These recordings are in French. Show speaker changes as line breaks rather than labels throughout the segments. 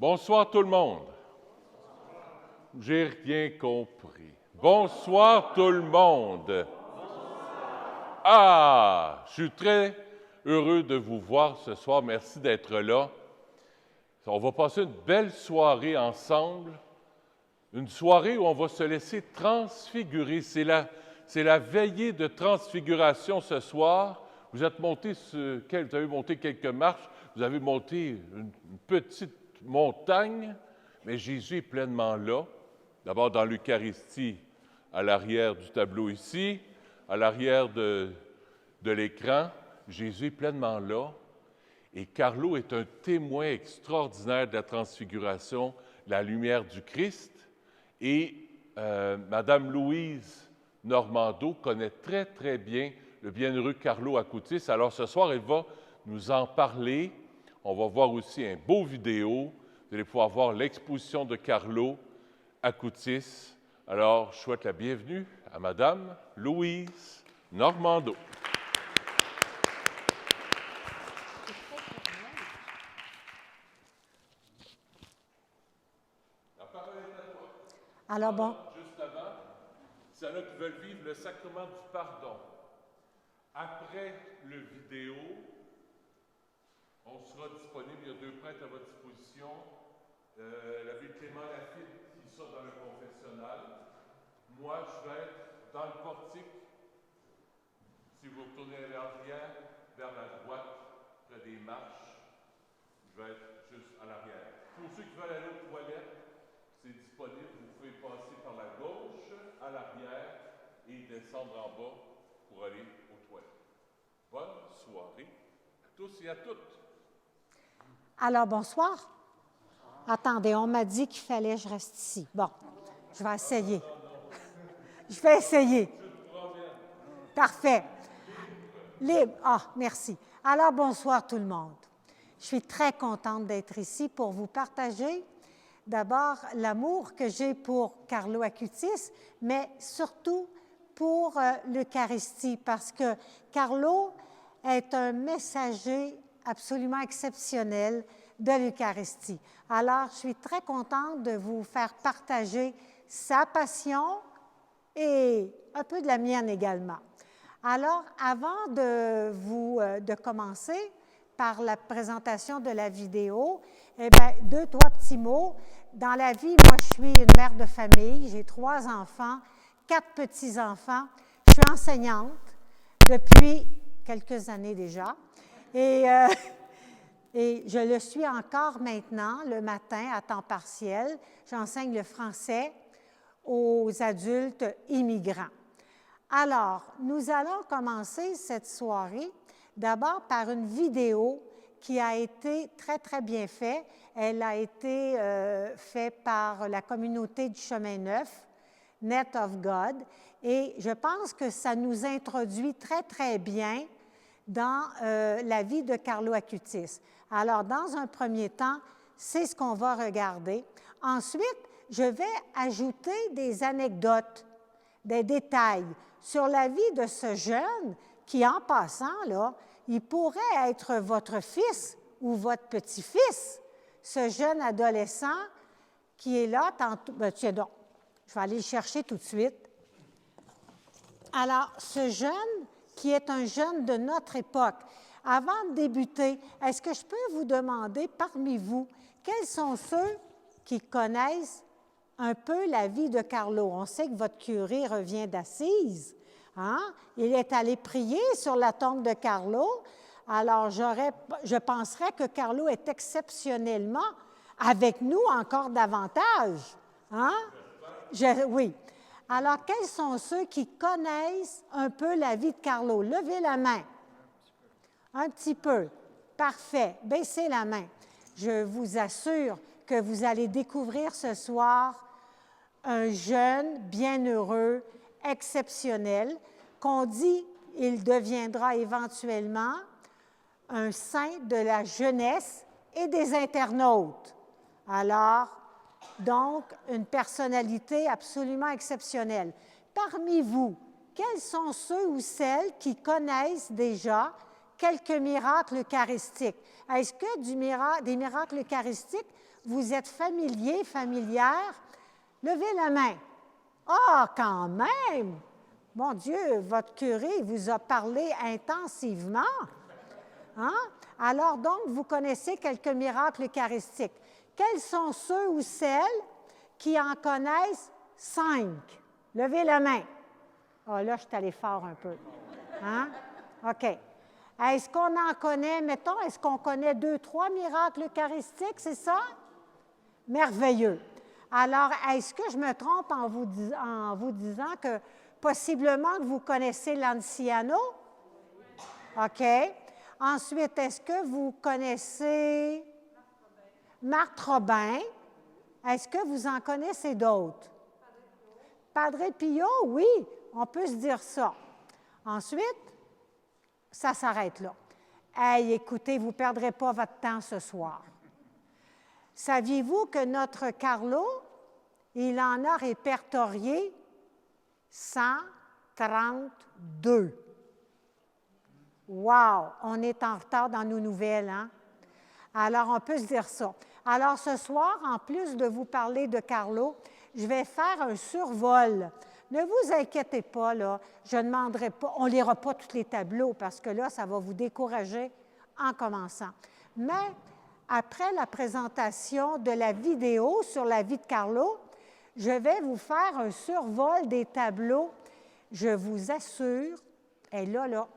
Bonsoir tout le monde. J'ai rien compris. Bonsoir tout le monde. Ah, je suis très heureux de vous voir ce soir. Merci d'être là. On va passer une belle soirée ensemble. Une soirée où on va se laisser transfigurer. C'est la veillée de transfiguration ce soir. Vous avez monté quelques marches. Vous avez monté une petite montagne, mais Jésus est pleinement là. D'abord dans l'Eucharistie, à l'arrière du tableau ici, à l'arrière de l'écran, Jésus est pleinement là. Et Carlo est un témoin extraordinaire de la transfiguration, la lumière du Christ. Et Madame Louise Normando connaît très, très bien le bienheureux Carlo Acutis. Alors ce soir, elle va nous en parler. On va voir aussi un beau vidéo. Vous allez pouvoir voir l'exposition de Carlo Acutis. Alors, je souhaite la bienvenue à Madame Louise Normando. La parole est à toi.
Alors bon.
Juste avant, c'est là qui veulent vivre le sacrement du pardon. Après le vidéo, on sera disponible, il y a 2 prêtres à votre disposition. L'abbé Clément Laffitte qui sort dans le confessionnal. Moi, je vais être dans le portique. Si vous retournez à l'arrière, vers la droite, près des marches, je vais être juste à l'arrière. Pour ceux qui veulent aller aux toilettes, c'est disponible. Vous pouvez passer par la gauche, à l'arrière, et descendre en bas pour aller aux toilettes. Bonne soirée à tous et à toutes.
Alors, bonsoir. Attendez, on m'a dit qu'il fallait que je reste ici. Bon, je vais essayer. Je vais essayer. Parfait. Libre. Ah, merci. Alors, bonsoir tout le monde. Je suis très contente d'être ici pour vous partager d'abord l'amour que j'ai pour Carlo Acutis, mais surtout pour l'Eucharistie, parce que Carlo est un messager absolument exceptionnel de l'Eucharistie. Alors, je suis très contente de vous faire partager sa passion et un peu de la mienne également. Alors, avant de commencer par la présentation de la vidéo, eh bien, 2, 3 petits mots. Dans la vie, moi, je suis une mère de famille, j'ai 3 enfants, 4 petits-enfants. Je suis enseignante depuis quelques années déjà. Et je le suis encore maintenant, le matin, à temps partiel. J'enseigne le français aux adultes immigrants. Alors, nous allons commencer cette soirée d'abord par une vidéo qui a été très, très bien faite. Elle a été faite par la communauté du Chemin Neuf, Net of God, et je pense que ça nous introduit très, très bien dans la vie de Carlo Acutis. Alors, dans un premier temps, c'est ce qu'on va regarder. Ensuite, je vais ajouter des anecdotes, des détails sur la vie de ce jeune qui, en passant, là, il pourrait être votre fils ou votre petit-fils, ce jeune adolescent qui est là. Tiens donc, je vais aller le chercher tout de suite. Alors, ce jeune qui est un jeune de notre époque. Avant de débuter, est-ce que je peux vous demander parmi vous, quels sont ceux qui connaissent un peu la vie de Carlo? On sait que votre curé revient d'Assise. Hein? Il est allé prier sur la tombe de Carlo. Alors, je penserais que Carlo est exceptionnellement avec nous encore davantage. Hein? Oui. Alors, quels sont ceux qui connaissent un peu la vie de Carlo? Levez la main. Un petit peu. Parfait. Baissez la main. Je vous assure que vous allez découvrir ce soir un jeune bienheureux, exceptionnel, qu'on dit il deviendra éventuellement un saint de la jeunesse et des internautes. Alors, donc, une personnalité absolument exceptionnelle. Parmi vous, quels sont ceux ou celles qui connaissent déjà quelques miracles eucharistiques? Est-ce que des miracles eucharistiques, vous êtes familier, familière, levez la main. Ah, quand même! Mon Dieu, votre curé vous a parlé intensivement. Hein? Alors donc, vous connaissez quelques miracles eucharistiques. Quels sont ceux ou celles qui en connaissent 5? Levez la main. Ah, là, je suis allée fort un peu. Hein? OK. Est-ce qu'on en connaît, mettons, est-ce qu'on connaît 2, 3 miracles eucharistiques, c'est ça? Merveilleux. Alors, est-ce que je me trompe en vous disant que possiblement que vous connaissez l'Anciano? OK. Ensuite, est-ce que vous connaissez Marthe Robin? Est-ce que vous en connaissez d'autres? Padre Pio, oui, on peut se dire ça. Ensuite, ça s'arrête là. Hey, écoutez, vous ne perdrez pas votre temps ce soir. Saviez-vous que notre Carlo, il en a répertorié 132? Wow! On est en retard dans nos nouvelles, hein? Alors, on peut se dire ça. Alors, ce soir, en plus de vous parler de Carlo, je vais faire un survol. Ne vous inquiétez pas, là, je ne demanderai pas, on ne lira pas tous les tableaux parce que là, ça va vous décourager en commençant. Mais après la présentation de la vidéo sur la vie de Carlo, je vais vous faire un survol des tableaux. Je vous assure, et là,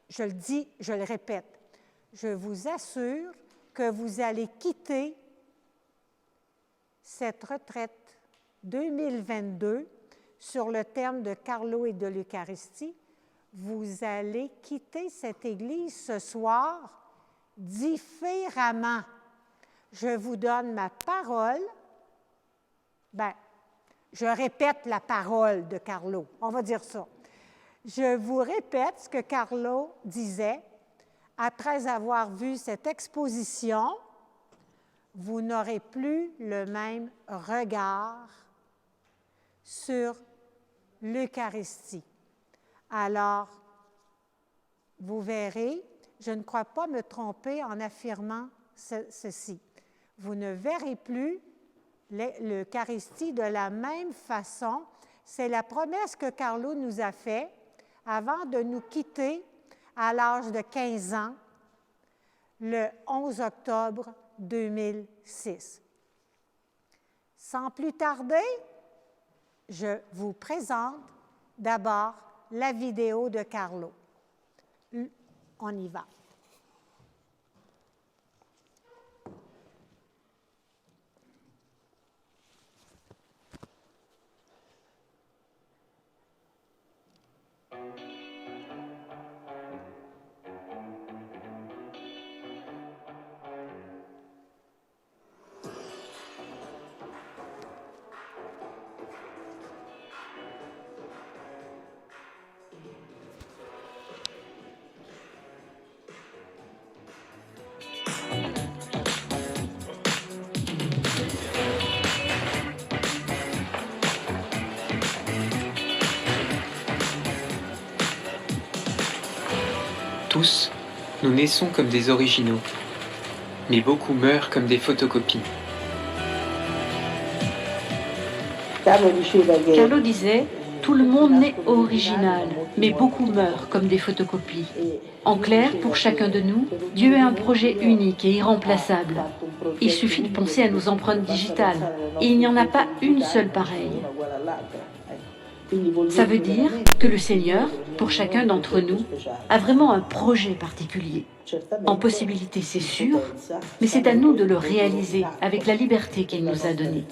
je le dis, je le répète, je vous assure que vous allez quitter cette retraite 2022 sur le thème de Carlo et de l'Eucharistie. Vous allez quitter cette Église ce soir différemment. Je vous donne ma parole. Bien, je répète la parole de Carlo. On va dire ça. Je vous répète ce que Carlo disait. Après avoir vu cette exposition, vous n'aurez plus le même regard sur l'Eucharistie. Alors, vous verrez, je ne crois pas me tromper en affirmant ceci. Vous ne verrez plus l'Eucharistie de la même façon. C'est la promesse que Carlo nous a faite avant de nous quitter à l'âge de 15 ans, le 11 octobre 2006. Sans plus tarder, je vous présente d'abord la vidéo de Carlo. On y va.
Tous, nous naissons comme des originaux, mais beaucoup meurent comme des photocopies.
Carlo disait, tout le monde naît original, mais beaucoup meurent comme des photocopies. En clair, pour chacun de nous, Dieu a un projet unique et irremplaçable. Il suffit de penser à nos empreintes digitales, et il n'y en a pas une seule pareille. Ça veut dire que le Seigneur, pour chacun d'entre nous, a vraiment un projet particulier. En possibilité, c'est sûr, mais c'est à nous de le réaliser avec la liberté qu'il nous a donnée.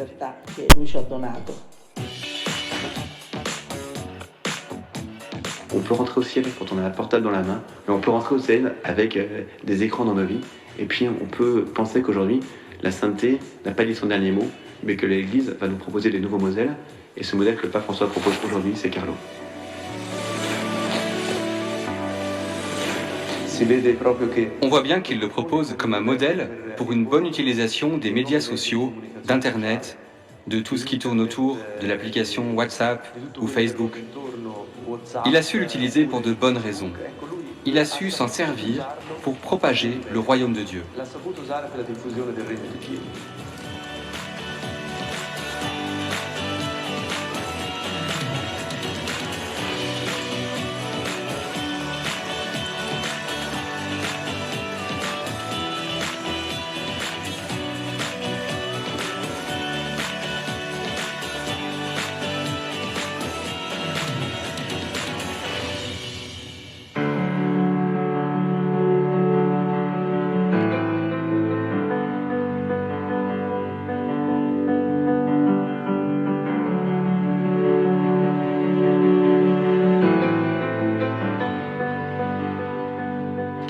On peut rentrer au ciel quand on a un portable dans la main, mais on peut rentrer au ciel avec des écrans dans nos vies. Et puis on peut penser qu'aujourd'hui, la sainteté n'a pas dit son dernier mot, mais que l'Église va nous proposer des nouveaux modèles. Et ce modèle que le pape François propose aujourd'hui, c'est Carlo.
On voit bien qu'il le propose comme un modèle pour une bonne utilisation des médias sociaux, d'Internet, de tout ce qui tourne autour de l'application WhatsApp ou Facebook. Il a su l'utiliser pour de bonnes raisons. Il a su s'en servir pour propager le royaume de Dieu.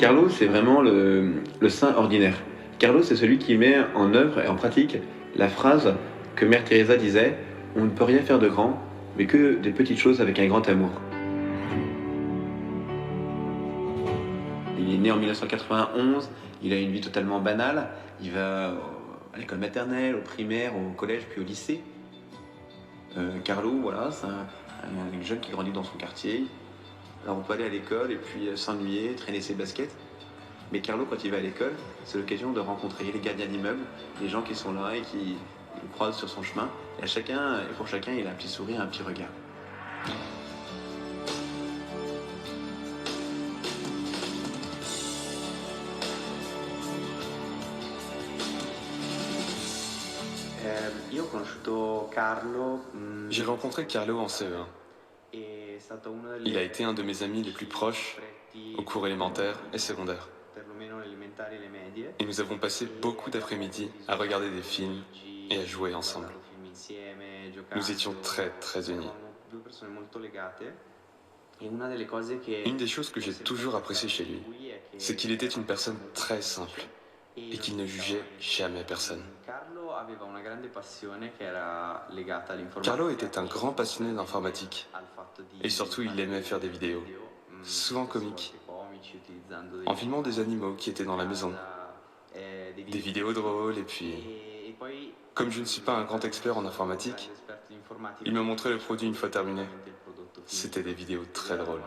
Carlo, c'est vraiment le saint ordinaire. Carlo, c'est celui qui met en œuvre et en pratique la phrase que Mère Teresa disait « On ne peut rien faire de grand, mais que des petites choses avec un grand amour ». Il est né en 1991, il a une vie totalement banale. Il va à l'école maternelle, au primaire, au collège, puis au lycée. Carlo, voilà, c'est un jeune qui grandit dans son quartier. Alors on peut aller à l'école et puis s'ennuyer, traîner ses baskets. Mais Carlo, quand il va à l'école, c'est l'occasion de rencontrer les gardiens d'immeubles, les gens qui sont là et qui le croisent sur son chemin. Et pour chacun, il a un petit sourire, un petit regard.
J'ai rencontré Carlo en CE1. Il a été un de mes amis les plus proches au cours élémentaire et secondaire. Et nous avons passé beaucoup d'après-midi à regarder des films et à jouer ensemble. Nous étions très très unis. Une des choses que j'ai toujours appréciées chez lui, c'est qu'il était une personne très simple et qu'il ne jugeait jamais personne. Carlo était un grand passionné d'informatique et surtout il aimait faire des vidéos, souvent comiques, en filmant des animaux qui étaient dans la maison, des vidéos drôles et puis, comme je ne suis pas un grand expert en informatique, il me montrait le produit une fois terminé. C'était des vidéos très drôles.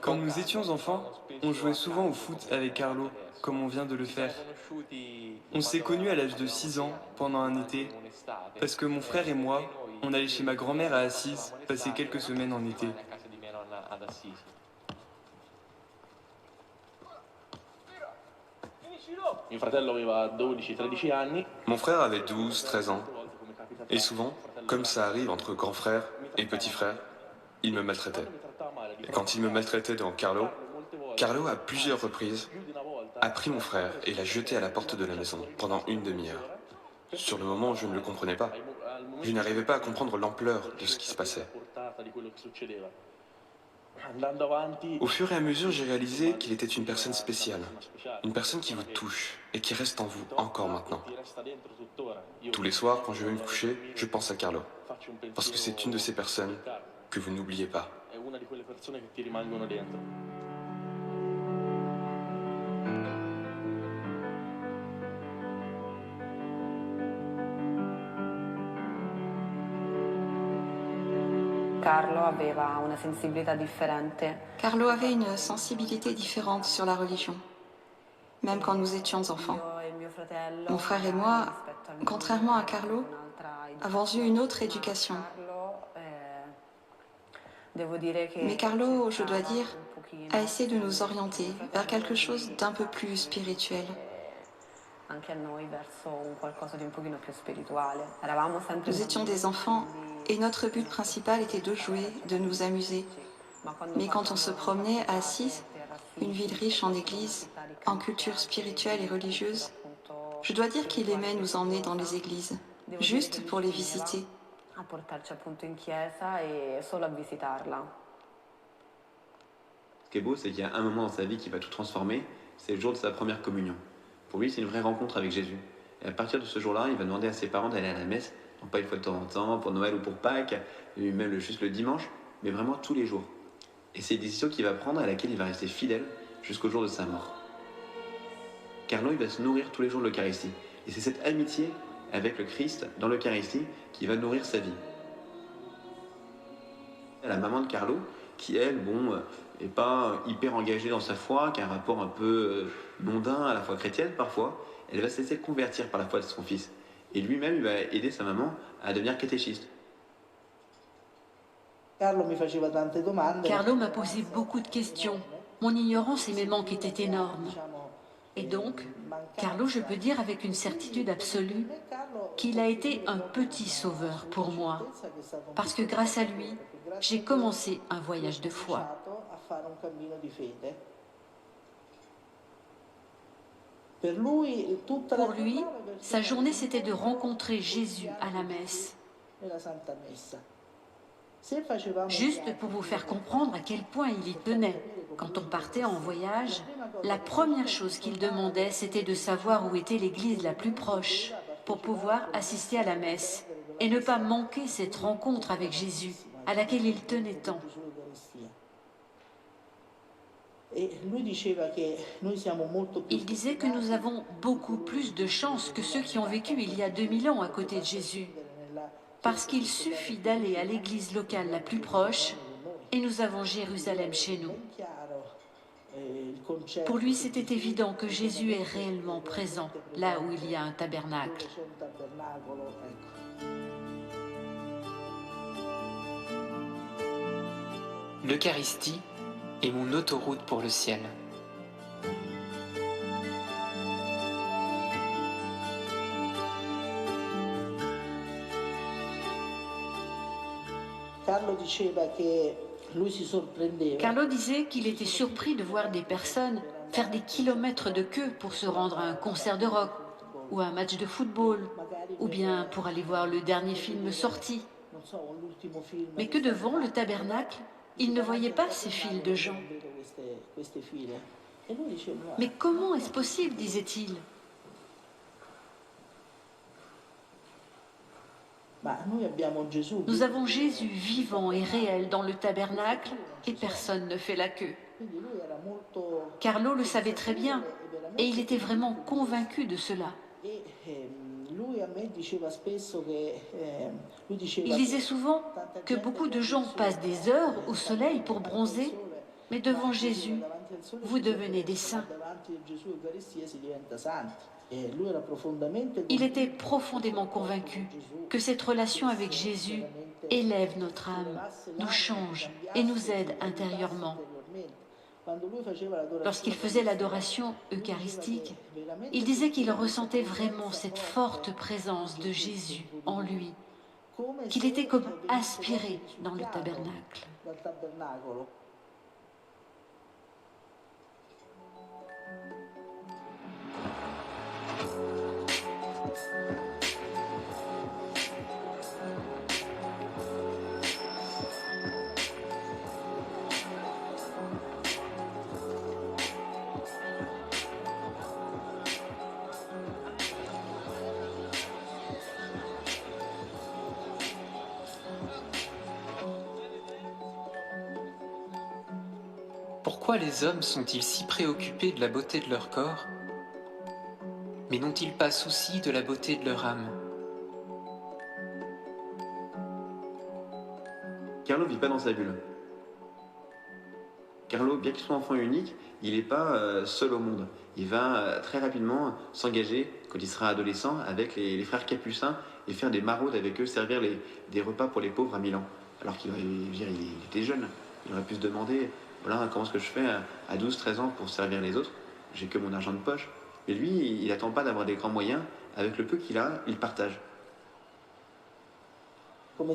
Quand nous étions enfants, on jouait souvent au foot avec Carlo, comme on vient de le faire. On s'est connus à l'âge de 6 ans, pendant un été, parce que mon frère et moi, on allait chez ma grand-mère à Assise passer quelques semaines en été.
Mon frère avait 12-13 ans, et souvent, comme ça arrive entre grands frères et petits frères, il me maltraitait. Et quand il me maltraitait devant Carlo, Carlo, à plusieurs reprises, a pris mon frère et l'a jeté à la porte de la maison pendant une demi-heure. Sur le moment, je ne le comprenais pas. Je n'arrivais pas à comprendre l'ampleur de ce qui se passait. Au fur et à mesure, j'ai réalisé qu'il était une personne spéciale, une personne qui vous touche et qui reste en vous encore maintenant. Tous les soirs, quand je vais me coucher, je pense à Carlo, parce que c'est une de ces personnes que vous n'oubliez pas.
Carlo avait une sensibilité différente sur la religion, même quand nous étions enfants. Mon frère et moi, contrairement à Carlo, avons eu une autre éducation. Mais Carlo, je dois dire, a essayé de nous orienter vers quelque chose d'un peu plus spirituel. Nous étions des enfants et notre but principal était de jouer, de nous amuser. Mais quand on se promenait à Assise, une ville riche en églises, en culture spirituelle et religieuse, je dois dire qu'il aimait nous emmener dans les églises, juste pour les visiter.
Ce qui est beau, c'est qu'il y a un moment dans sa vie qui va tout transformer, c'est le jour de sa première communion. Pour lui, c'est une vraie rencontre avec Jésus. Et à partir de ce jour-là, il va demander à ses parents d'aller à la messe, non pas une fois de temps en temps, pour Noël ou pour Pâques, et même juste le dimanche, mais vraiment tous les jours. Et c'est une décision qu'il va prendre à laquelle il va rester fidèle jusqu'au jour de sa mort. Carlo, il va se nourrir tous les jours de l'Eucharistie. Et c'est cette amitié avec le Christ dans l'Eucharistie qui va nourrir sa vie. La maman de Carlo, qui elle, n'est pas hyper engagée dans sa foi, qui a un rapport un peu mondain à la foi chrétienne parfois, elle va se laisser convertir par la foi de son fils. Et lui-même, il va aider sa maman à devenir catéchiste.
Carlo
m'a posé beaucoup de questions. Mon ignorance et mes manques étaient énormes. Et donc, Carlo, je peux dire avec une certitude absolue qu'il a été un petit sauveur pour moi. Parce que grâce à lui, j'ai commencé un voyage de foi. Pour lui, sa journée, c'était de rencontrer Jésus à la messe. Juste pour vous faire comprendre à quel point il y tenait. Quand on partait en voyage, la première chose qu'il demandait, c'était de savoir où était l'église la plus proche pour pouvoir assister à la messe et ne pas manquer cette rencontre avec Jésus à laquelle il tenait tant. Il disait que nous avons beaucoup plus de chance que ceux qui ont vécu il y a 2000 ans à côté de Jésus, parce qu'il suffit d'aller à l'église locale la plus proche et nous avons Jérusalem chez nous. Pour lui, c'était évident que Jésus est réellement présent là où il y a un tabernacle.
L'Eucharistie est mon autoroute pour le ciel.
Carlo disait qu'il était surpris de voir des personnes faire des kilomètres de queue pour se rendre à un concert de rock ou à un match de football ou bien pour aller voir le dernier film sorti. Mais que devant le tabernacle, il ne voyait pas ces files de gens. Mais comment est-ce possible, disait-il? Nous avons Jésus vivant et réel dans le tabernacle et personne ne fait la queue. Carlo le savait très bien et il était vraiment convaincu de cela. Il disait souvent que beaucoup de gens passent des heures au soleil pour bronzer, mais devant Jésus, vous devenez des saints. Il était profondément convaincu que cette relation avec Jésus élève notre âme, nous change et nous aide intérieurement. Lorsqu'il faisait l'adoration eucharistique, il disait qu'il ressentait vraiment cette forte présence de Jésus en lui, qu'il était comme aspiré dans le tabernacle.
Pourquoi les hommes sont-ils si préoccupés de la beauté de leur corps, mais n'ont-ils pas souci de la beauté de leur âme?
Carlo vit pas dans sa bulle. Carlo, bien qu'il soit enfant unique, il n'est pas seul au monde. Il va très rapidement s'engager, quand il sera adolescent, avec les frères capucins et faire des maraudes avec eux, servir des repas pour les pauvres à Milan. Alors qu'il était jeune, il aurait pu se demander, voilà, comment est-ce que je fais à 12-13 ans pour servir les autres? J'ai que mon argent de poche. Et lui, il n'attend pas d'avoir des grands moyens. Avec le peu qu'il a, il partage.
Comme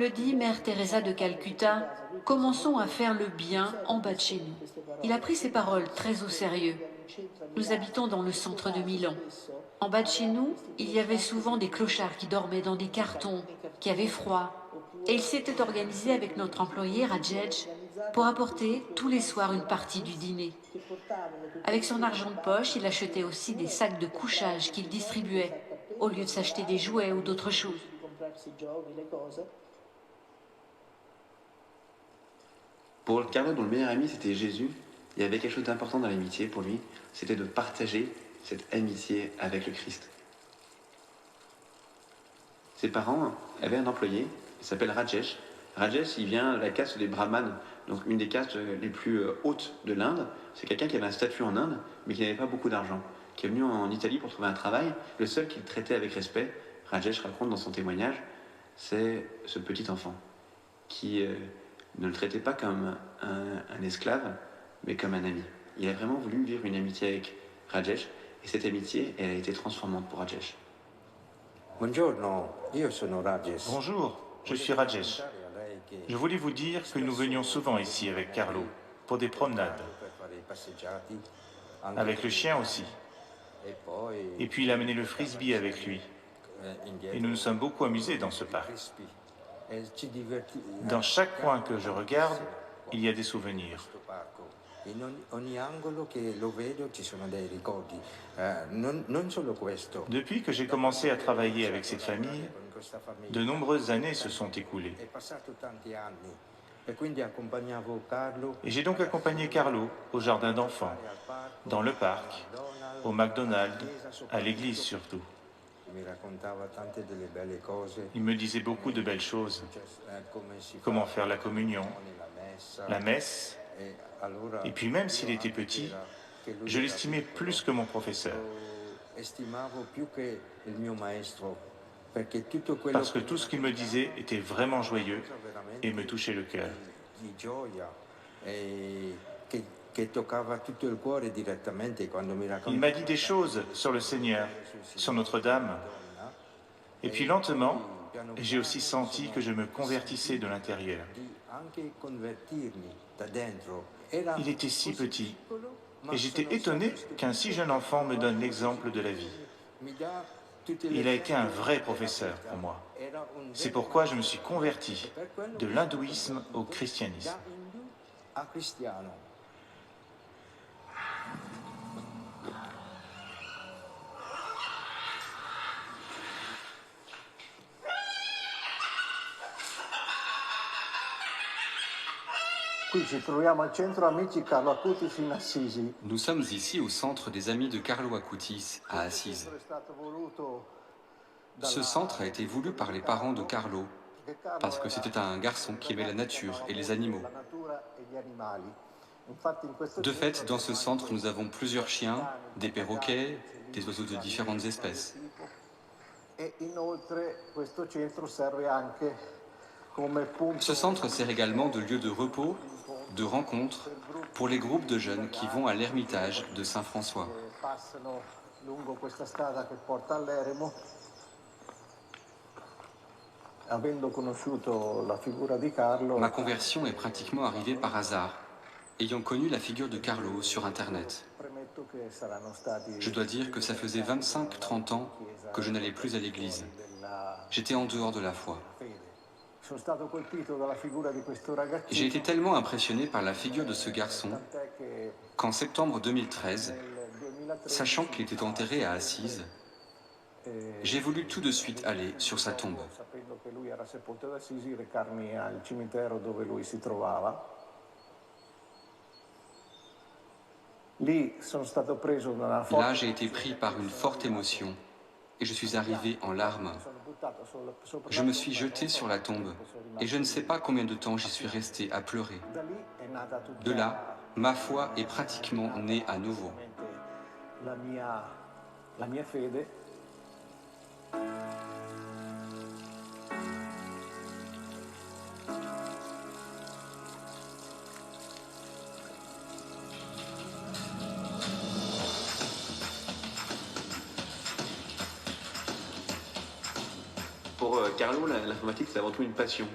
le dit Mère Teresa de Calcutta, commençons à faire le bien en bas de chez nous. Il a pris ces paroles très au sérieux. Nous habitons dans le centre de Milan. En bas de chez nous, il y avait souvent des clochards qui dormaient dans des cartons, qui avaient froid. Et il s'était organisé avec notre employé Radjej pour apporter tous les soirs une partie du dîner. Avec son argent de poche, il achetait aussi des sacs de couchage qu'il distribuait, au lieu de s'acheter des jouets ou d'autres choses.
Pour Carlo, dont le meilleur ami c'était Jésus, il y avait quelque chose d'important dans l'amitié pour lui, c'était de partager cette amitié avec le Christ. Ses parents avaient un employé, il s'appelle Rajesh. Rajesh, il vient de la caste des Brahmanes, donc une des castes les plus hautes de l'Inde. C'est quelqu'un qui avait un statut en Inde, mais qui n'avait pas beaucoup d'argent, qui est venu en Italie pour trouver un travail. Le seul qu'il traitait avec respect, Rajesh raconte dans son témoignage, c'est ce petit enfant qui ne le traitait pas comme un esclave, mais comme un ami. Il a vraiment voulu vivre une amitié avec Rajesh, et cette amitié, elle a été transformante pour Rajesh.
Buongiorno, io sono Rajesh.
Bonjour,
je suis Rajesh. Je voulais vous dire que nous venions souvent ici avec Carlo pour des promenades, avec le chien aussi. Et puis il a amené le frisbee avec lui. Et nous nous sommes beaucoup amusés dans ce parc. Dans chaque coin que je regarde, il y a des souvenirs. Depuis que j'ai commencé à travailler avec cette famille, de nombreuses années se sont écoulées. Et j'ai donc accompagné Carlo au jardin d'enfants, dans le parc, au McDonald's, à l'église surtout. Il me disait beaucoup de belles choses. Comment faire la communion, la messe. Et puis même s'il était petit, je l'estimais plus que mon professeur. Parce que tout ce qu'il me disait était vraiment joyeux et me touchait le cœur. Il m'a dit des choses sur le Seigneur, sur Notre-Dame. Et puis lentement, j'ai aussi senti que je me convertissais de l'intérieur. Il était si petit, et j'étais étonné qu'un si jeune enfant me donne l'exemple de la vie. Il a été un vrai professeur pour moi. C'est pourquoi je me suis converti de l'hindouisme au christianisme.
Nous sommes ici au centre des Amis de Carlo Acutis, à Assise. Ce centre a été voulu par les parents de Carlo, parce que c'était un garçon qui aimait la nature et les animaux. De fait, dans ce centre, nous avons plusieurs chiens, des perroquets, des oiseaux de différentes espèces. Ce centre sert également de lieu de repos, de rencontre pour les groupes de jeunes qui vont à l'ermitage de Saint-François. Ma conversion est pratiquement arrivée par hasard, ayant connu la figure de Carlo sur Internet. Je dois dire que ça faisait 25-30 ans que je n'allais plus à l'église. J'étais en dehors de la foi. J'ai été tellement impressionné par la figure de ce garçon qu'en septembre 2013, sachant qu'il était enterré à Assise, j'ai voulu tout de suite aller sur sa tombe. Là, j'ai été pris par une forte émotion et je suis arrivé en larmes. Je me suis jeté sur la tombe et je ne sais pas combien de temps j'y suis resté à pleurer. De là, ma foi est pratiquement née à nouveau.
Pour Carlo, l'informatique, c'est avant tout une passion.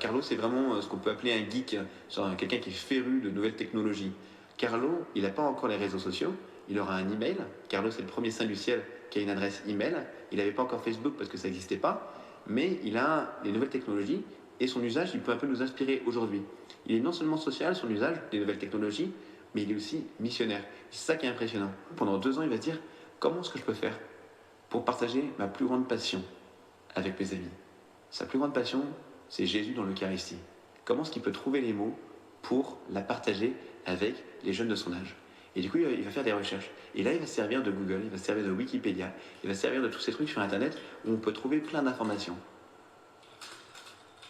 Carlo, c'est vraiment ce qu'on peut appeler un geek, genre quelqu'un qui est féru de nouvelles technologies. Carlo, il n'a pas encore les réseaux sociaux, il aura un email. Carlo, c'est le premier saint du ciel qui a une adresse email. Il n'avait pas encore Facebook parce que ça n'existait pas, mais il a les nouvelles technologies et son usage, il peut un peu nous inspirer aujourd'hui. Il est non seulement social, son usage des nouvelles technologies, mais il est aussi missionnaire. C'est ça qui est impressionnant. Pendant 2 ans, il va se dire, comment est-ce que je peux faire pour partager ma plus grande passion avec mes amis. Sa plus grande passion, c'est Jésus dans l'Eucharistie. Comment est-ce qu'il peut trouver les mots pour la partager avec les jeunes de son âge? Et du coup, il va faire des recherches. Et là, il va se servir de Google, il va se servir de Wikipédia, il va se servir de tous ces trucs sur Internet où on peut trouver plein d'informations.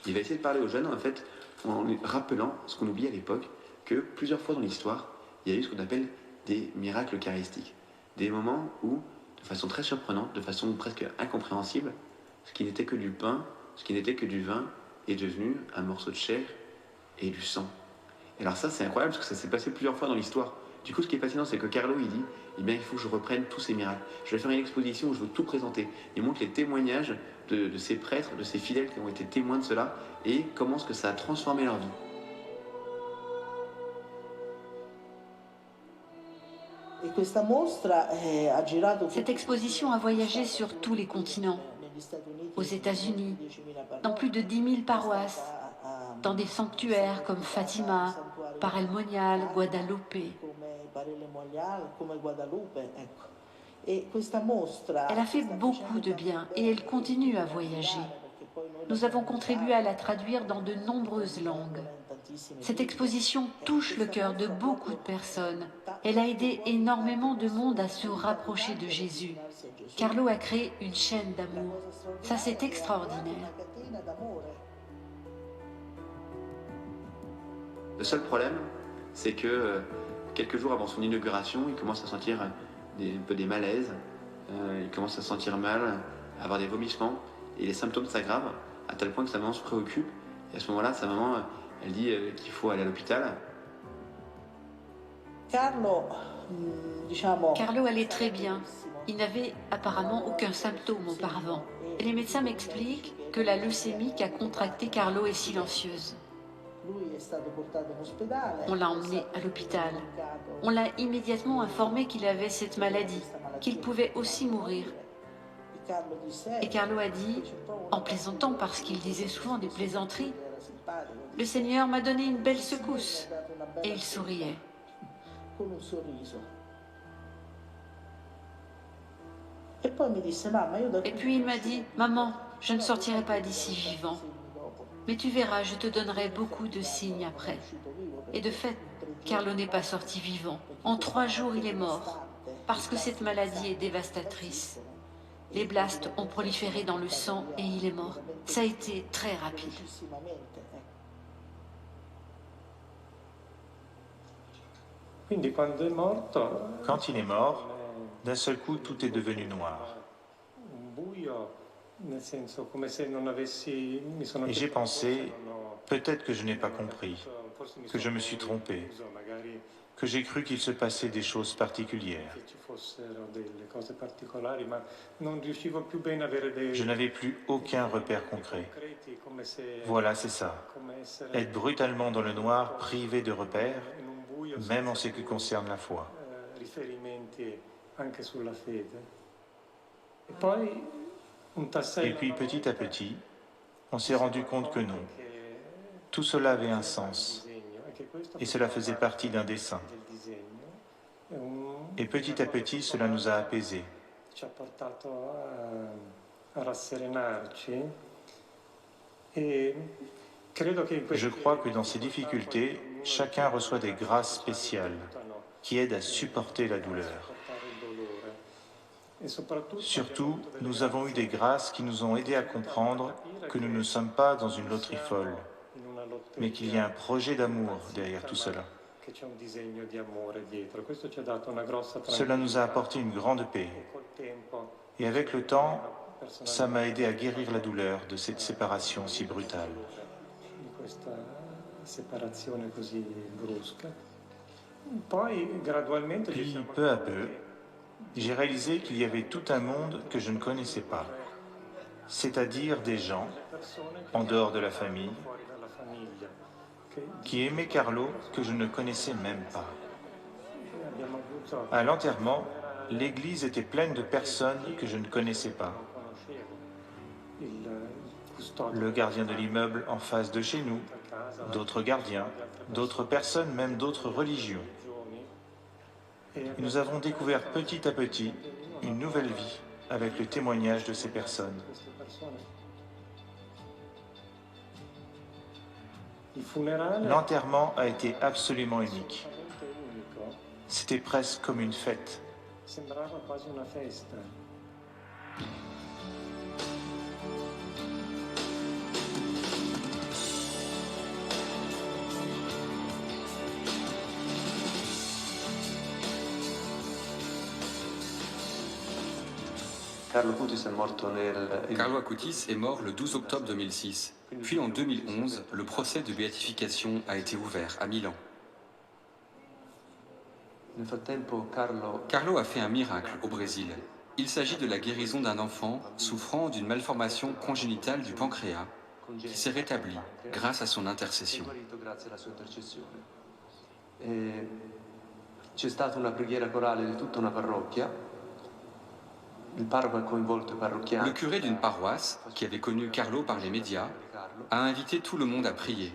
Il va essayer de parler aux jeunes, en fait, en rappelant ce qu'on oublie à l'époque, que plusieurs fois dans l'histoire, il y a eu ce qu'on appelle des miracles eucharistiques. Des moments où, de façon très surprenante, de façon presque incompréhensible, ce qui n'était que du pain, ce qui n'était que du vin, est devenu un morceau de chair et du sang. Et alors ça, c'est incroyable parce que ça s'est passé plusieurs fois dans l'histoire. Du coup, ce qui est fascinant, c'est que Carlo, il dit, eh bien, il faut que je reprenne tous ces miracles. Je vais faire une exposition où je veux tout présenter. Il montre les témoignages de ces prêtres, de ces fidèles qui ont été témoins de cela, et comment est-ce que ça a transformé leur vie.
Cette exposition a voyagé sur tous les continents, aux États-Unis, dans plus de 10 000 paroisses, dans des sanctuaires comme Fatima, Parel Monial, Guadalupe. Elle a fait beaucoup de bien et elle continue à voyager. Nous avons contribué à la traduire dans de nombreuses langues. Cette exposition touche le cœur de beaucoup de personnes. Elle a aidé énormément de monde à se rapprocher de Jésus. Carlo a créé une chaîne d'amour. Ça, c'est extraordinaire.
Le seul problème, c'est que quelques jours avant son inauguration, il commence à sentir un peu des malaises, il commence à se sentir mal, à avoir des vomissements, et les symptômes s'aggravent à tel point que sa maman se préoccupe. Et à ce moment-là, sa maman, elle dit qu'il faut aller à l'hôpital.
Carlo allait très bien. Il n'avait apparemment aucun symptôme auparavant. Et les médecins m'expliquent que la leucémie qu'a contractée Carlo est silencieuse. On l'a emmené à l'hôpital. On l'a immédiatement informé qu'il avait cette maladie, qu'il pouvait aussi mourir. Et Carlo a dit, en plaisantant parce qu'il disait souvent des plaisanteries, « Le Seigneur m'a donné une belle secousse. » Et il souriait. Et puis il m'a dit, « Maman, je ne sortirai pas d'ici vivant. Mais tu verras, je te donnerai beaucoup de signes après. » Et de fait, Carlo n'est pas sorti vivant. En 3 jours, il est mort, parce que cette maladie est dévastatrice. Les blastes ont proliféré dans le sang et il est mort. Ça a été très rapide.
Quand il est mort, d'un seul coup, tout est devenu noir. Et j'ai pensé, peut-être que je n'ai pas compris, que je me suis trompé, que j'ai cru qu'il se passait des choses particulières. Je n'avais plus aucun repère concret. Voilà, c'est ça. Être brutalement dans le noir, privé de repères, même en ce qui concerne la foi. Et puis petit à petit, on s'est rendu compte que non. Tout cela avait un sens, et cela faisait partie d'un dessein. Et petit à petit, cela nous a apaisés. Je crois que dans ces difficultés, chacun reçoit des grâces spéciales qui aident à supporter la douleur. Surtout, nous avons eu des grâces qui nous ont aidés à comprendre que nous ne sommes pas dans une loterie folle, mais qu'il y a un projet d'amour derrière tout cela. Cela nous a apporté une grande paix. Et avec le temps, ça m'a aidé à guérir la douleur de cette séparation si brutale. Puis, peu à peu, j'ai réalisé qu'il y avait tout un monde que je ne connaissais pas, c'est-à-dire des gens, en dehors de la famille, qui aimaient Carlo que je ne connaissais même pas. À l'enterrement, l'église était pleine de personnes que je ne connaissais pas. Le gardien de l'immeuble en face de chez nous, d'autres gardiens, d'autres personnes, même d'autres religions. Et nous avons découvert petit à petit une nouvelle vie avec le témoignage de ces personnes. L'enterrement a été absolument unique. C'était presque comme une fête.
Carlo Acutis est mort le 12 octobre 2006. Puis en 2011, le procès de béatification a été ouvert à Milan. Carlo a fait un miracle au Brésil. Il s'agit de la guérison d'un enfant souffrant d'une malformation congénitale du pancréas qui s'est rétabli grâce à son intercession.
C'è stata una preghiera corale di tutta una parrocchia. Il parroco ha coinvolto i parrocchiani.
Le curé d'une paroisse, qui avait connu Carlo par les médias, a invité tout le monde à prier.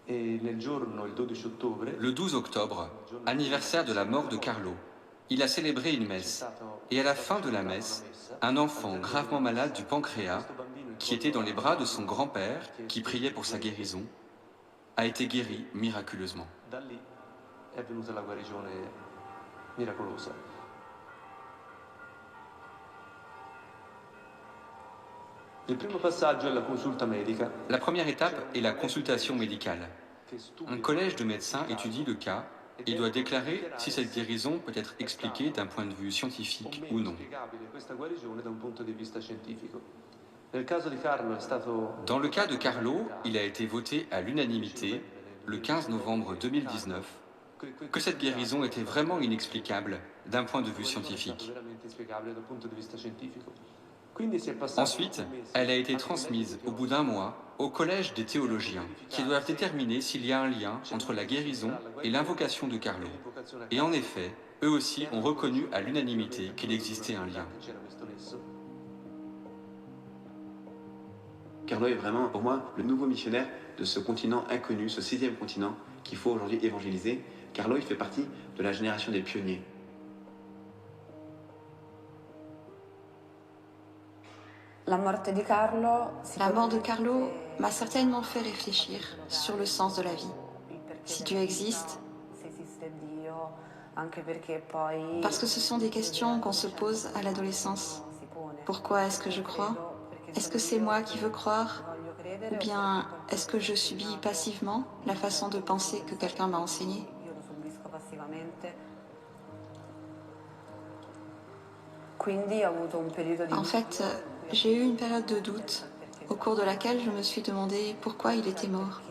Le 12 octobre, anniversaire de la mort de Carlo, il a célébré une messe. Et à la fin de la messe, un enfant gravement malade du pancréas, qui était dans les bras de son grand-père, qui priait pour sa guérison, a été guéri miraculeusement.
Da lì è venuta la guarigione miracolosa. Il primo passaggio è la consulta medica.
La première étape est la consultation médicale. Un collège de médecins étudie le cas et doit déclarer si cette guérison peut être expliquée d'un point de vue scientifique ou non. Dans le cas de Carlo, il a été voté à l'unanimité, le 15 novembre 2019, que cette guérison était vraiment inexplicable d'un point de vue scientifique. Ensuite, elle a été transmise au bout d'un mois au collège des théologiens, qui doivent déterminer s'il y a un lien entre la guérison et l'invocation de Carlo. Et en effet, eux aussi ont reconnu à l'unanimité qu'il existait un lien.
Carlo est vraiment, pour moi, le nouveau missionnaire de ce continent inconnu, ce 6e continent qu'il faut aujourd'hui évangéliser. Carlo, il fait partie de la génération des pionniers.
La mort de Carlo m'a certainement fait réfléchir sur le sens de la vie. Si Dieu existe, parce que ce sont des questions qu'on se pose à l'adolescence. Pourquoi est-ce que je crois? Est-ce que c'est moi qui veux croire? Ou bien est-ce que je subis passivement la façon de penser que quelqu'un m'a enseigné? En fait, j'ai eu une période de doute au cours de laquelle je me suis demandé pourquoi il était mort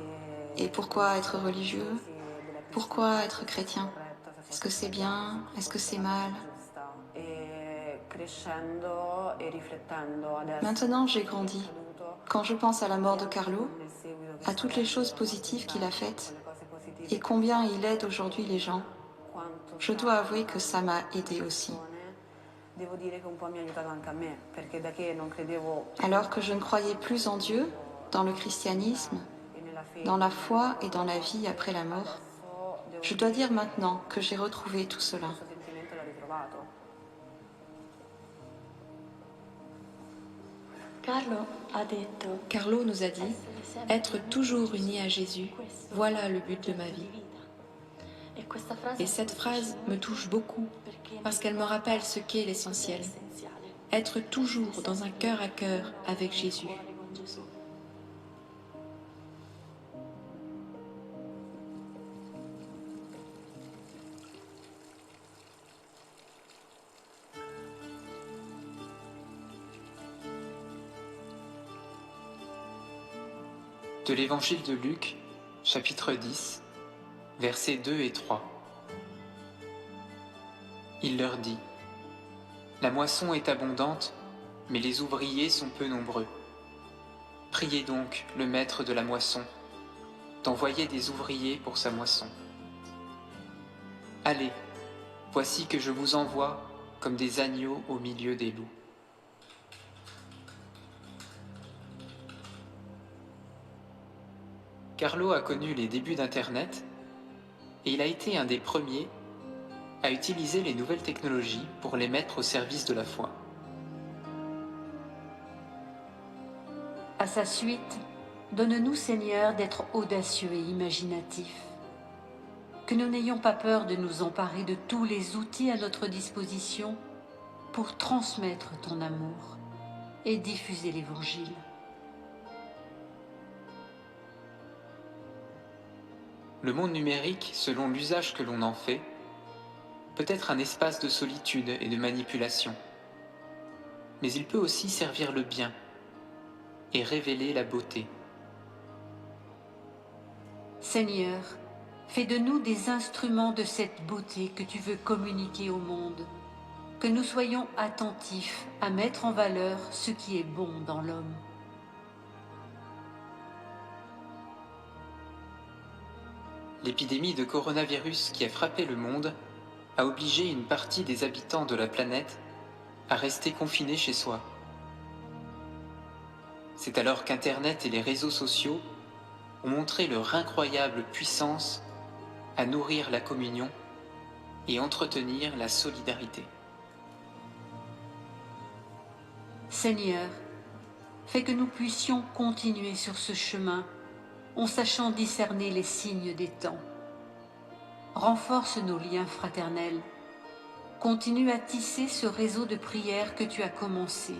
et pourquoi être religieux, pourquoi être chrétien. Est-ce que c'est bien? Est-ce que c'est mal? Maintenant, j'ai grandi. Quand je pense à la mort de Carlo, à toutes les choses positives qu'il a faites et combien il aide aujourd'hui les gens, je dois avouer que ça m'a aidé aussi. Alors que je ne croyais plus en Dieu, dans le christianisme, dans la foi et dans la vie après la mort, je dois dire maintenant que j'ai retrouvé tout cela.
Carlo nous a dit « Être toujours unis à Jésus, voilà le but de ma vie ». Et cette phrase me touche beaucoup parce qu'elle me rappelle ce qu'est l'essentiel. Être toujours dans un cœur à cœur avec Jésus.
De l'Évangile de Luc, chapitre 10, versets 2 et 3. Il leur dit : La moisson est abondante, mais les ouvriers sont peu nombreux. Priez donc le maître de la moisson d'envoyer des ouvriers pour sa moisson. Allez, voici que je vous envoie comme des agneaux au milieu des loups. Carlo a connu les débuts d'Internet et il a été un des premiers à utiliser les nouvelles technologies pour les mettre au service de la foi.
À sa suite, donne-nous, Seigneur, d'être audacieux et imaginatifs. Que nous n'ayons pas peur de nous emparer de tous les outils à notre disposition pour transmettre ton amour et diffuser l'Évangile.
Le monde numérique, selon l'usage que l'on en fait, peut être un espace de solitude et de manipulation. Mais il peut aussi servir le bien et révéler la beauté.
Seigneur, Fais de nous des instruments de cette beauté que tu veux communiquer au monde. Que nous soyons attentifs à mettre en valeur ce qui est bon dans l'homme.
L'épidémie de coronavirus qui a frappé le monde a obligé une partie des habitants de la planète à rester confinés chez soi. C'est alors qu'Internet et les réseaux sociaux ont montré leur incroyable puissance à nourrir la communion et entretenir la solidarité.
Seigneur, fais que nous puissions continuer sur ce chemin en sachant discerner les signes des temps. Renforce nos liens fraternels. Continue à tisser ce réseau de prières que tu as commencé.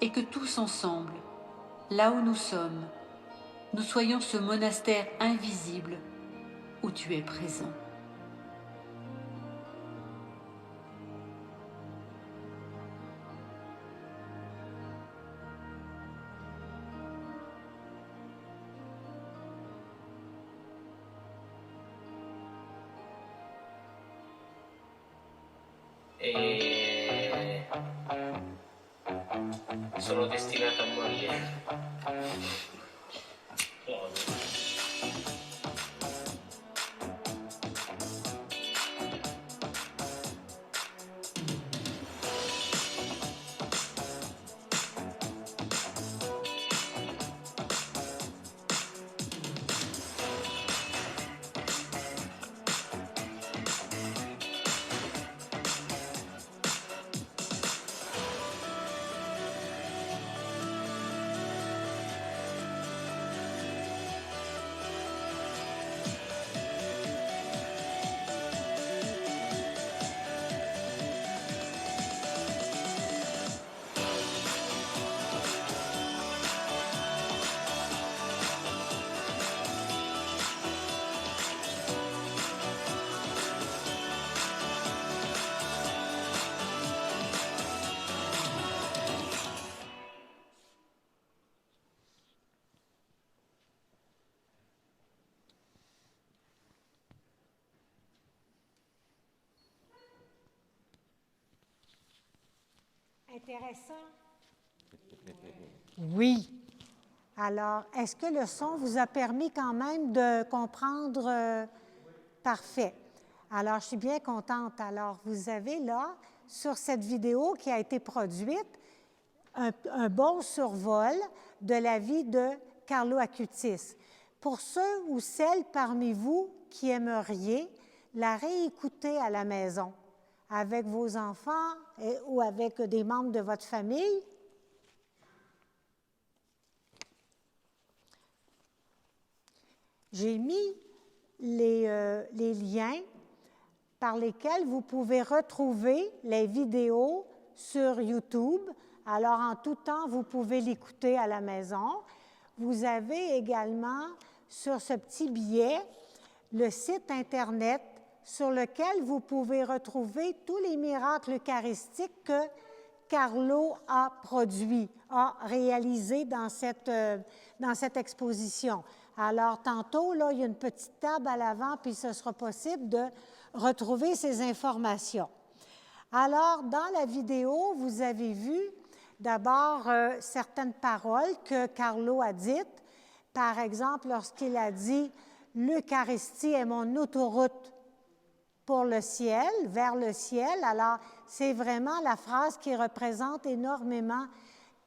Et que tous ensemble, là où nous sommes, nous soyons ce monastère invisible où tu es présent.
Sono destinata a morire.
Intéressant. Oui. Alors, est-ce que le son vous a permis quand même de comprendre? Parfait. Alors, je suis bien contente. Alors, vous avez là, sur cette vidéo qui a été produite, un bon survol de la vie de Carlo Acutis. Pour ceux ou celles parmi vous qui aimeriez la réécouter à la maison, avec vos enfants ou avec des membres de votre famille, j'ai mis les liens par lesquels vous pouvez retrouver les vidéos sur YouTube. Alors, en tout temps, vous pouvez l'écouter à la maison. Vous avez également, sur ce petit billet, le site Internet sur lequel vous pouvez retrouver tous les miracles eucharistiques que Carlo a produits, a réalisés dans cette exposition. Alors, tantôt, là, il y a une petite table à l'avant, puis ce sera possible de retrouver ces informations. Alors, dans la vidéo, vous avez vu d'abord certaines paroles que Carlo a dites. Par exemple, lorsqu'il a dit « L'Eucharistie est mon autoroute pour le ciel, vers le ciel », alors c'est vraiment la phrase qui représente énormément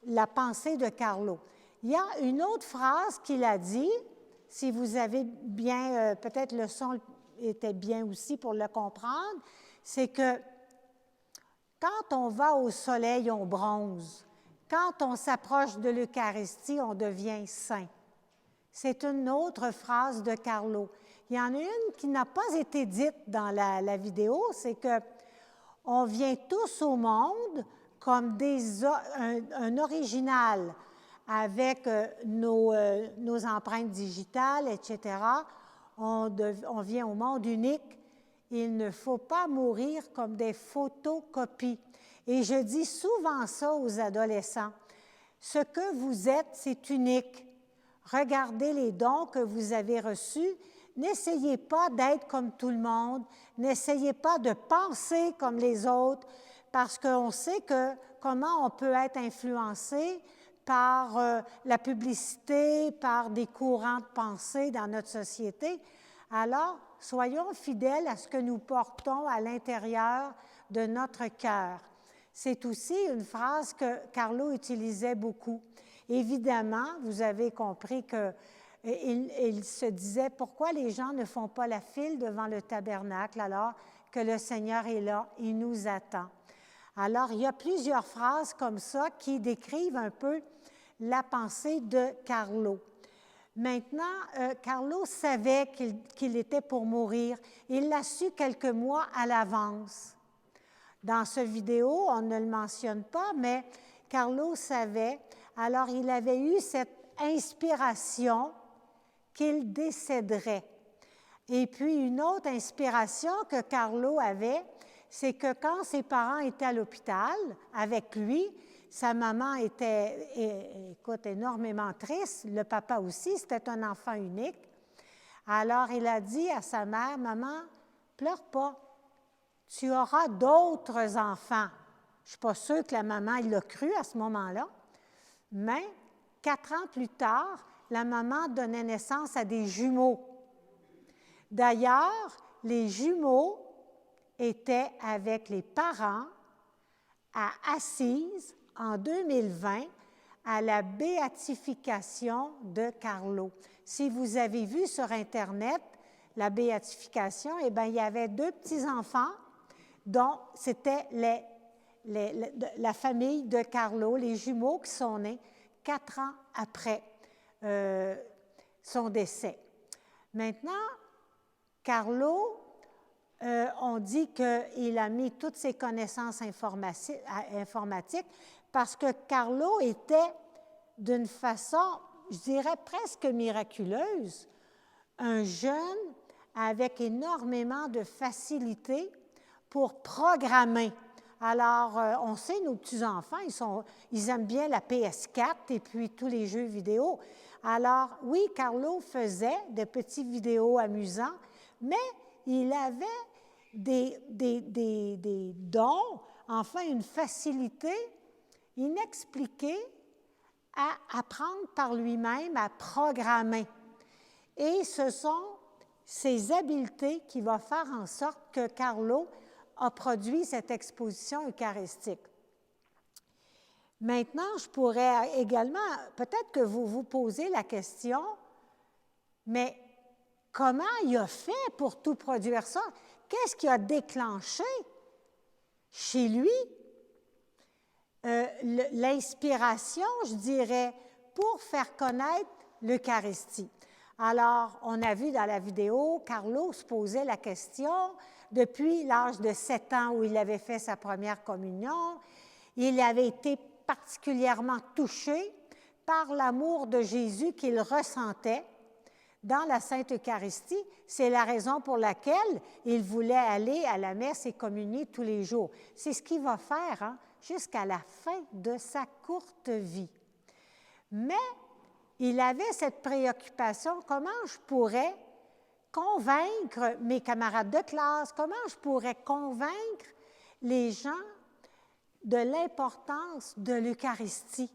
la pensée de Carlo. Il y a une autre phrase qu'il a dit, si vous avez bien, peut-être le son était bien aussi pour le comprendre, c'est que quand on va au soleil, on bronze. Quand on s'approche de l'Eucharistie, on devient saint. C'est une autre phrase de Carlo. Il y en a une qui n'a pas été dite dans la vidéo, c'est que on vient tous au monde comme un original avec nos empreintes digitales, etc. On vient au monde unique. Il ne faut pas mourir comme des photocopies. Et je dis souvent ça aux adolescents. Ce que vous êtes, c'est unique. regardez les dons que vous avez reçus. N'essayez pas d'être comme tout le monde. N'essayez pas de penser comme les autres, parce qu'on sait que comment on peut être influencé par la publicité, par des courants de pensée dans notre société. Alors, soyons fidèles à ce que nous portons à l'intérieur de notre cœur. C'est aussi une phrase que Carlo utilisait beaucoup. Évidemment, vous avez compris qu'il se disait pourquoi les gens ne font pas la file devant le tabernacle alors que le Seigneur est là, il nous attend. Alors, il y a plusieurs phrases comme ça qui décrivent un peu la pensée de Carlo. Maintenant, Carlo savait qu'il était pour mourir. Il l'a su quelques mois à l'avance. Dans cette vidéo, on ne le mentionne pas, mais Carlo savait. Alors, il avait eu cette inspiration qu'il décéderait. Et puis, une autre inspiration que Carlo avait, c'est que quand ses parents étaient à l'hôpital avec lui, sa maman était, écoute, énormément triste, le papa aussi, c'était un enfant unique. Alors, il a dit à sa mère, « Maman, pleure pas, tu auras d'autres enfants. » Je ne suis pas sûre que la maman, il l'a cru à ce moment-là, mais 4 ans plus tard, la maman donnait naissance à des jumeaux. D'ailleurs, les jumeaux étaient avec les parents à Assise en 2020 à la béatification de Carlo. Si vous avez vu sur Internet la béatification, eh bien, il y avait 2 petits-enfants dont c'était la famille de Carlo, les jumeaux qui sont nés 4 ans après son décès. Maintenant, Carlo, on dit qu'il a mis toutes ses connaissances informatiques parce que Carlo était d'une façon, je dirais presque miraculeuse, un jeune avec énormément de facilité pour programmer. Alors, on sait, nos petits-enfants, ils aiment bien la PS4 et puis tous les jeux vidéo. Alors, oui, Carlo faisait des petites vidéos amusantes, mais il avait des dons, enfin une facilité inexpliquée à apprendre par lui-même, à programmer. Et ce sont ces habiletés qui vont faire en sorte que Carlo a produit cette exposition eucharistique. Maintenant, je pourrais également, peut-être que vous vous posez la question, mais comment il a fait pour tout produire ça? Qu'est-ce qui a déclenché chez lui l'inspiration, je dirais, pour faire connaître l'Eucharistie? Alors, on a vu dans la vidéo, Carlo se posait la question, depuis l'âge de 7 ans où il avait fait sa première communion, il avait été particulièrement touché par l'amour de Jésus qu'il ressentait dans la Sainte Eucharistie. C'est la raison pour laquelle il voulait aller à la messe et communier tous les jours. C'est ce qu'il va faire jusqu'à la fin de sa courte vie. Mais il avait cette préoccupation, comment je pourrais convaincre mes camarades de classe, comment je pourrais convaincre les gens de l'importance de l'Eucharistie.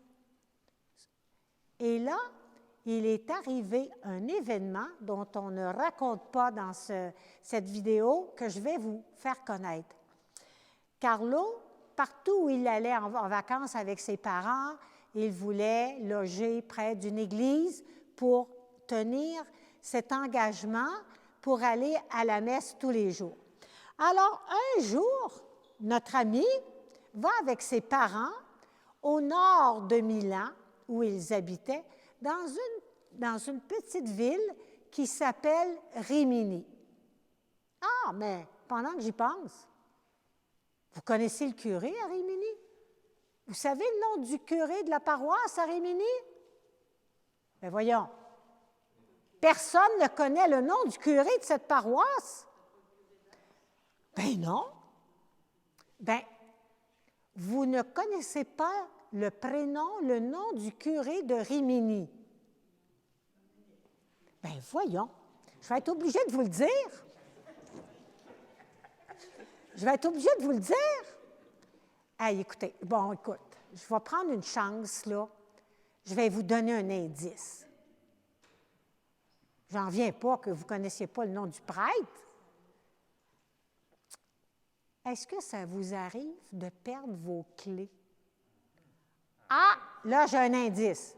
Et là, il est arrivé un événement dont on ne raconte pas dans cette vidéo que je vais vous faire connaître. Carlo, partout où il allait en vacances avec ses parents, il voulait loger près d'une église pour tenir cet engagement pour aller à la messe tous les jours. Alors, un jour, notre ami va avec ses parents au nord de Milan, où ils habitaient, dans une petite ville qui s'appelle Rimini. Ah, mais pendant que j'y pense, vous connaissez le curé à Rimini? Vous savez le nom du curé de la paroisse à Rimini? Bien, voyons. Personne ne connaît le nom du curé de cette paroisse? Ben non. Ben, vous ne connaissez pas le prénom, le nom du curé de Rimini. Bien, voyons. Je vais être obligée de vous le dire. Je vais être obligée de vous le dire. Hey, écoutez, écoute, je vais prendre une chance, là. Je vais vous donner un indice. J'en reviens pas que vous ne connaissiez pas le nom du prêtre. Est-ce que ça vous arrive de perdre vos clés? Ah, là, j'ai un indice.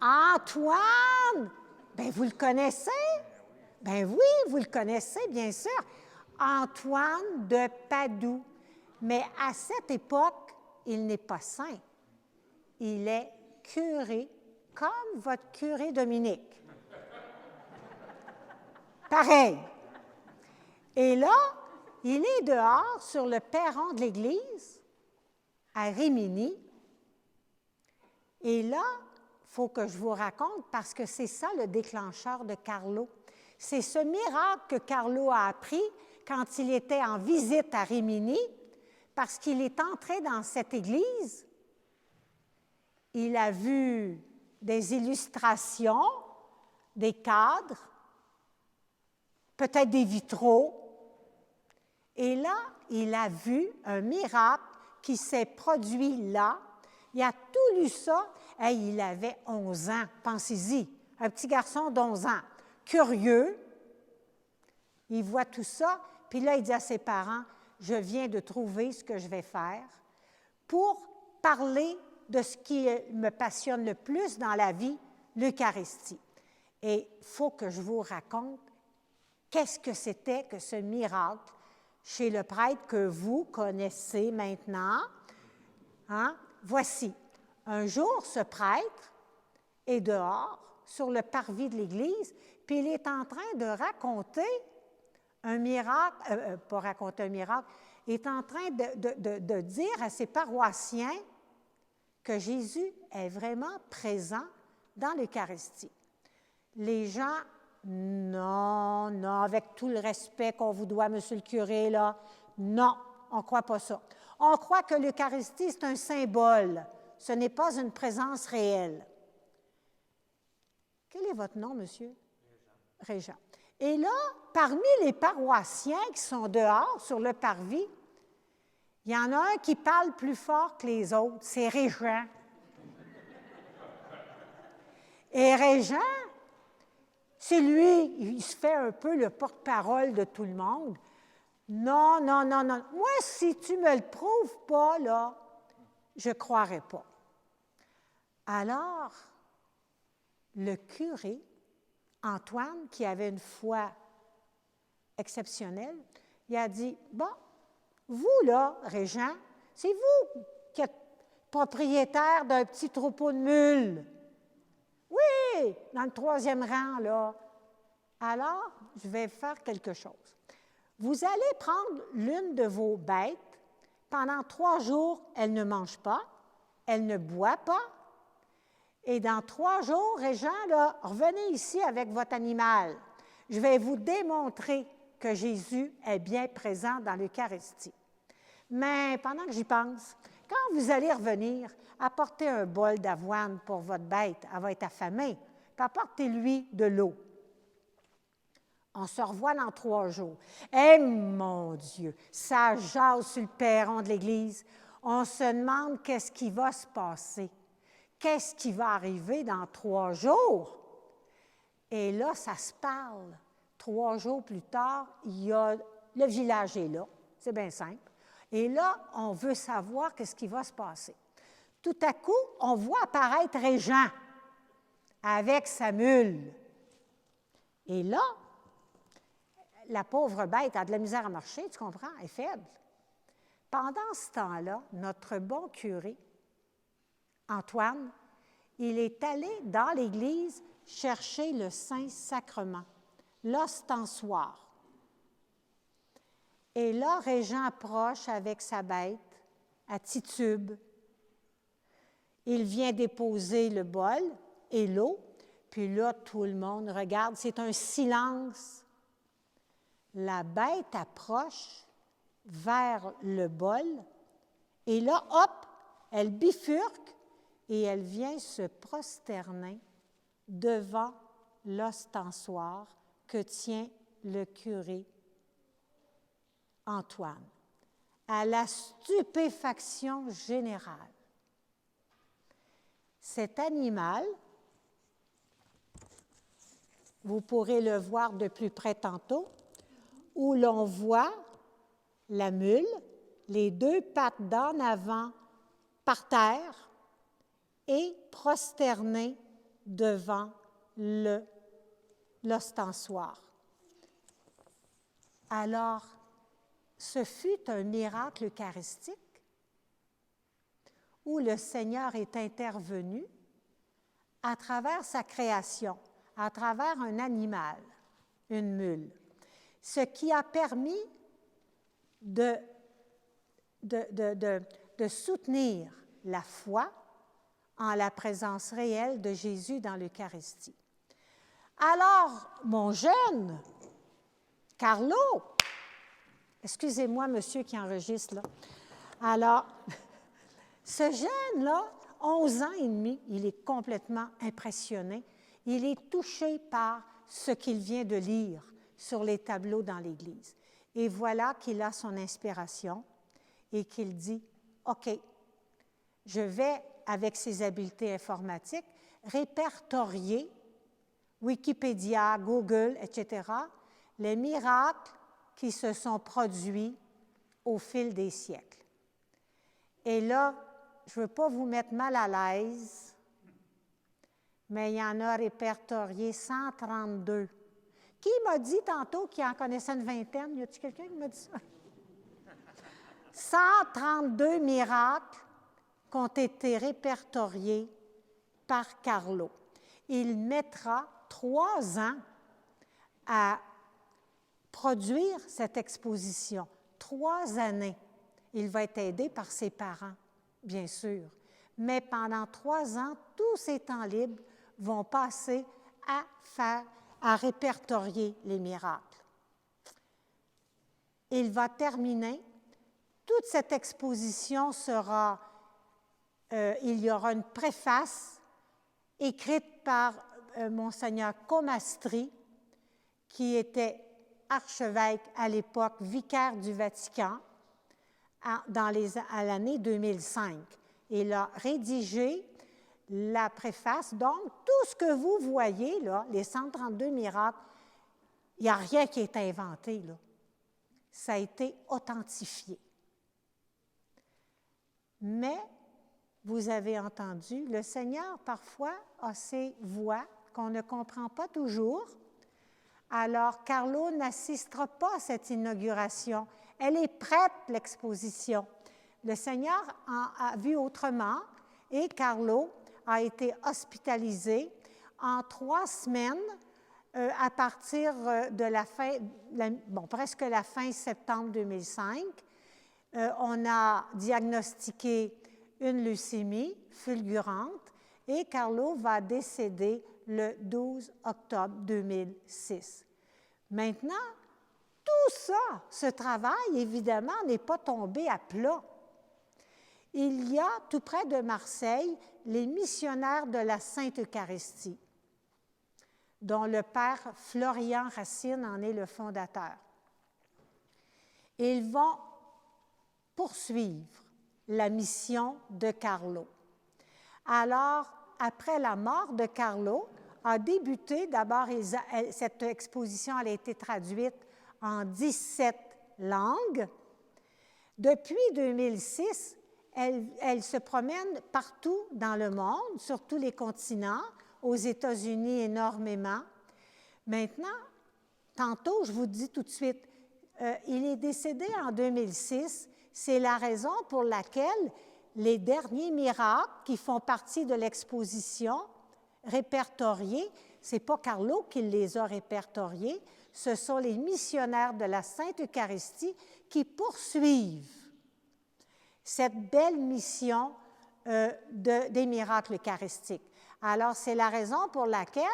Antoine! Bien, vous le connaissez? Bien oui, vous le connaissez, bien sûr. Antoine de Padoue. Mais à cette époque, il n'est pas saint. Il est curé, comme votre curé Dominique. Pareil. Et là, il est dehors sur le perron de l'église, à Rimini. Et là, il faut que je vous raconte, parce que c'est ça le déclencheur de Carlo. C'est ce miracle que Carlo a appris quand il était en visite à Rimini, parce qu'il est entré dans cette église. Il a vu des illustrations, des cadres, peut-être des vitraux. Et là, il a vu un miracle qui s'est produit là. Il a tout lu ça. Hey, il avait 11 ans, pensez-y, un petit garçon d'11 ans, curieux. Il voit tout ça, puis là, il dit à ses parents, « Je viens de trouver ce que je vais faire pour parler de ce qui me passionne le plus dans la vie, l'Eucharistie. » Et il faut que je vous raconte qu'est-ce que c'était que ce miracle chez le prêtre que vous connaissez maintenant. Hein? Voici. Un jour, ce prêtre est dehors, sur le parvis de l'église, puis il est en train de raconter un miracle, pas raconter un miracle, il est en train de dire à ses paroissiens que Jésus est vraiment présent dans l'Eucharistie. Les gens, non, non, avec tout le respect qu'on vous doit, monsieur le curé, là, non, on ne croit pas ça. On croit que l'Eucharistie, c'est un symbole. Ce n'est pas une présence réelle. Quel est votre nom, monsieur? Régent. Et là, parmi les paroissiens qui sont dehors, sur le parvis, il y en a un qui parle plus fort que les autres, c'est Régent. Et Régent, c'est lui, il se fait un peu le porte-parole de tout le monde. Non, non, non, non. Moi, si tu ne me le prouves pas, là, je ne croirais pas. Alors, le curé, Antoine, qui avait une foi exceptionnelle, il a dit, « Bon, vous, là, Régent, c'est vous qui êtes propriétaire d'un petit troupeau de mules. Oui, dans le 3e rang, là. Alors, je vais faire quelque chose. Vous allez prendre l'une de vos bêtes. Pendant 3 jours, elle ne mange pas, elle ne boit pas. Et dans 3 jours, Régent, là, revenez ici avec votre animal. Je vais vous démontrer que Jésus est bien présent dans l'Eucharistie. Mais pendant que j'y pense, quand vous allez revenir, apportez un bol d'avoine pour votre bête, elle va être affamée, puis apportez-lui de l'eau. On se revoit dans 3 jours. Eh mon Dieu, ça jase sur le perron de l'Église. On se demande qu'est-ce qui va se passer. Qu'est-ce qui va arriver dans 3 jours? Et là, ça se parle. 3 jours plus tard, le village est là. C'est bien simple. Et là, on veut savoir qu'est-ce qui va se passer. Tout à coup, on voit apparaître Régent avec sa mule. Et là, la pauvre bête a de la misère à marcher, tu comprends? Elle est faible. Pendant ce temps-là, notre bon curé, Antoine, il est allé dans l'Église chercher le Saint-Sacrement, l'ostensoir. Et là, Régent approche avec sa bête à Titube. Il vient déposer le bol et l'eau, puis là, tout le monde regarde, c'est un silence. La bête approche vers le bol et là, hop, elle bifurque et elle vient se prosterner devant l'ostensoir que tient le curé Antoine, à la stupéfaction générale. Cet animal, vous pourrez le voir de plus près tantôt, où l'on voit la mule, les deux pattes d'en avant par terre et prosternée devant l'ostensoir. Alors, ce fut un miracle eucharistique où le Seigneur est intervenu à travers sa création, à travers un animal, une mule, ce qui a permis de soutenir la foi en la présence réelle de Jésus dans l'Eucharistie. Alors, mon jeune Carlo, excusez-moi, monsieur qui enregistre là. Alors, ce jeune-là, 11 ans et demi, il est complètement impressionné. Il est touché par ce qu'il vient de lire sur les tableaux dans l'Église. Et voilà qu'il a son inspiration et qu'il dit, OK, je vais, avec ses habiletés informatiques, répertorier Wikipédia, Google, etc., les miracles qui se sont produits au fil des siècles. Et là, je ne veux pas vous mettre mal à l'aise, mais il y en a répertorié 132. Qui m'a dit tantôt qu'il en connaissait une vingtaine? Y a-t-il quelqu'un qui m'a dit ça? 132 miracles qui ont été répertoriés par Carlo. Il mettra 3 ans à produire cette exposition. 3 années. Il va être aidé par ses parents, bien sûr. Mais pendant 3 ans, tous ces temps libres vont passer à répertorier les miracles. Il va terminer. Toute cette exposition sera, il y aura une préface écrite par Monseigneur Comastri, qui était archevêque à l'époque, vicaire du Vatican, à l'année 2005. Il a rédigé la préface. Donc, tout ce que vous voyez, là, les 132 miracles, il n'y a rien qui est inventé, là. Ça a été authentifié. Mais, vous avez entendu, le Seigneur, parfois, a ses voix qu'on ne comprend pas toujours. Alors, Carlo n'assistera pas à cette inauguration. Elle est prête, l'exposition. Le Seigneur a vu autrement et Carlo a été hospitalisé en 3 semaines à partir de la fin, presque la fin septembre 2005. On a diagnostiqué une leucémie fulgurante et Carlo va décéder le 12 octobre 2006. Maintenant, tout ça, ce travail, évidemment, n'est pas tombé à plat. Il y a, tout près de Marseille, les missionnaires de la Sainte Eucharistie, dont le père Florian Racine en est le fondateur. Ils vont poursuivre la mission de Carlo. Alors, après la mort de Carlo, a débuté, d'abord, cette exposition elle a été traduite en 17 langues. Depuis 2006, elle se promène partout dans le monde, sur tous les continents, aux États-Unis énormément. Maintenant, tantôt, je vous dis tout de suite, il est décédé en 2006. C'est la raison pour laquelle les derniers miracles qui font partie de l'exposition répertoriés, ce n'est pas Carlo qui les a répertoriés, ce sont les missionnaires de la Sainte Eucharistie qui poursuivent cette belle mission des miracles eucharistiques. Alors, c'est la raison pour laquelle,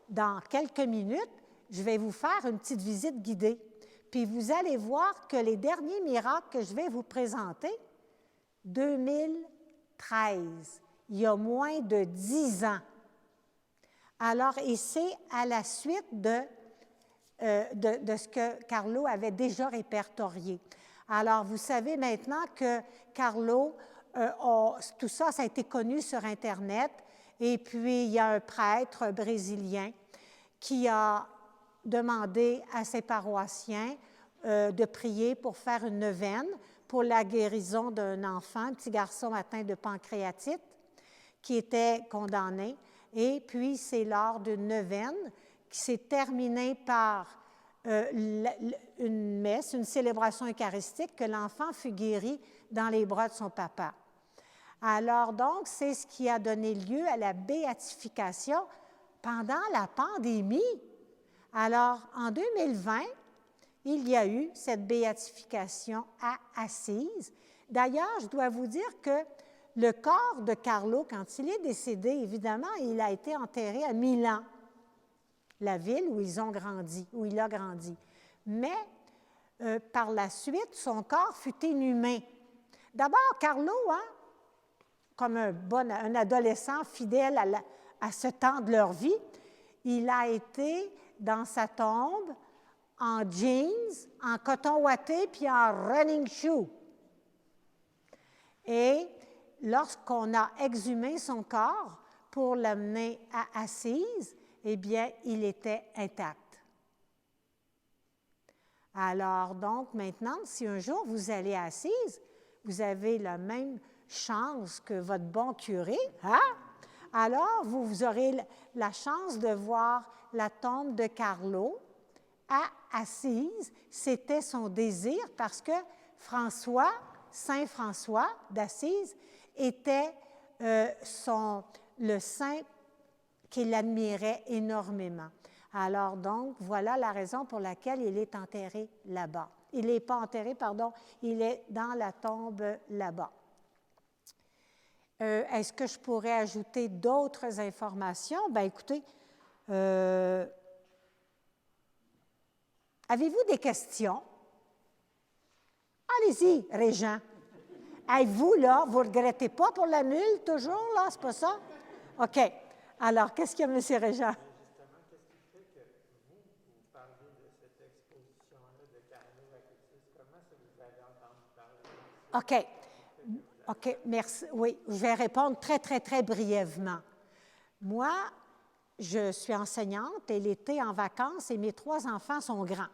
dans quelques minutes, je vais vous faire une petite visite guidée. Puis vous allez voir que les derniers miracles que je vais vous présenter, 2013, il y a moins de 10 ans. Alors, et c'est à la suite de ce que Carlo avait déjà répertorié. Alors, vous savez maintenant que Carlo, tout ça, ça a été connu sur Internet, et puis il y a un prêtre brésilien qui a demandé à ses paroissiens de prier pour faire une neuvaine pour la guérison d'un enfant, un petit garçon atteint de pancréatite, qui était condamné. Et puis, c'est lors d'une neuvaine qui s'est terminée par une messe, une célébration eucharistique, que l'enfant fut guéri dans les bras de son papa. Alors, donc, c'est ce qui a donné lieu à la béatification pendant la pandémie. Alors, en 2020, il y a eu cette béatification à Assise. D'ailleurs, je dois vous dire que le corps de Carlo, quand il est décédé, évidemment, il a été enterré à Milan, la ville où il a grandi. Mais par la suite, son corps fut inhumé. D'abord, Carlo, comme un adolescent fidèle à ce temps de leur vie, il a été dans sa tombe en jeans, en coton ouaté, puis en running shoe. Et lorsqu'on a exhumé son corps pour l'amener à Assise, eh bien, il était intact. Alors, donc, maintenant, si un jour vous allez à Assise, vous avez la même chance que votre bon curé, alors vous aurez la chance de voir la tombe de Carlo à Assise. C'était son désir parce que Saint François d'Assise, était le saint qu'il admirait énormément. Alors donc, voilà la raison pour laquelle il est enterré là-bas. Il n'est pas enterré, pardon, il est dans la tombe là-bas. Est-ce que je pourrais ajouter d'autres informations? Bien, écoutez, avez-vous des questions? Allez-y, Régent. Vous, là, vous ne regrettez pas pour la nulle, toujours, là? C'est pas ça? OK. Alors, qu'est-ce qu'il y a, M. Régent?
Justement, qu'est-ce qui fait que vous parlez de cette exposition-là de Carlo à Cultus? Comment ça vous avez entendu parler?
OK, merci. Oui, je vais répondre très, très, très brièvement. Moi, je suis enseignante et l'été en vacances et mes 3 enfants sont grands.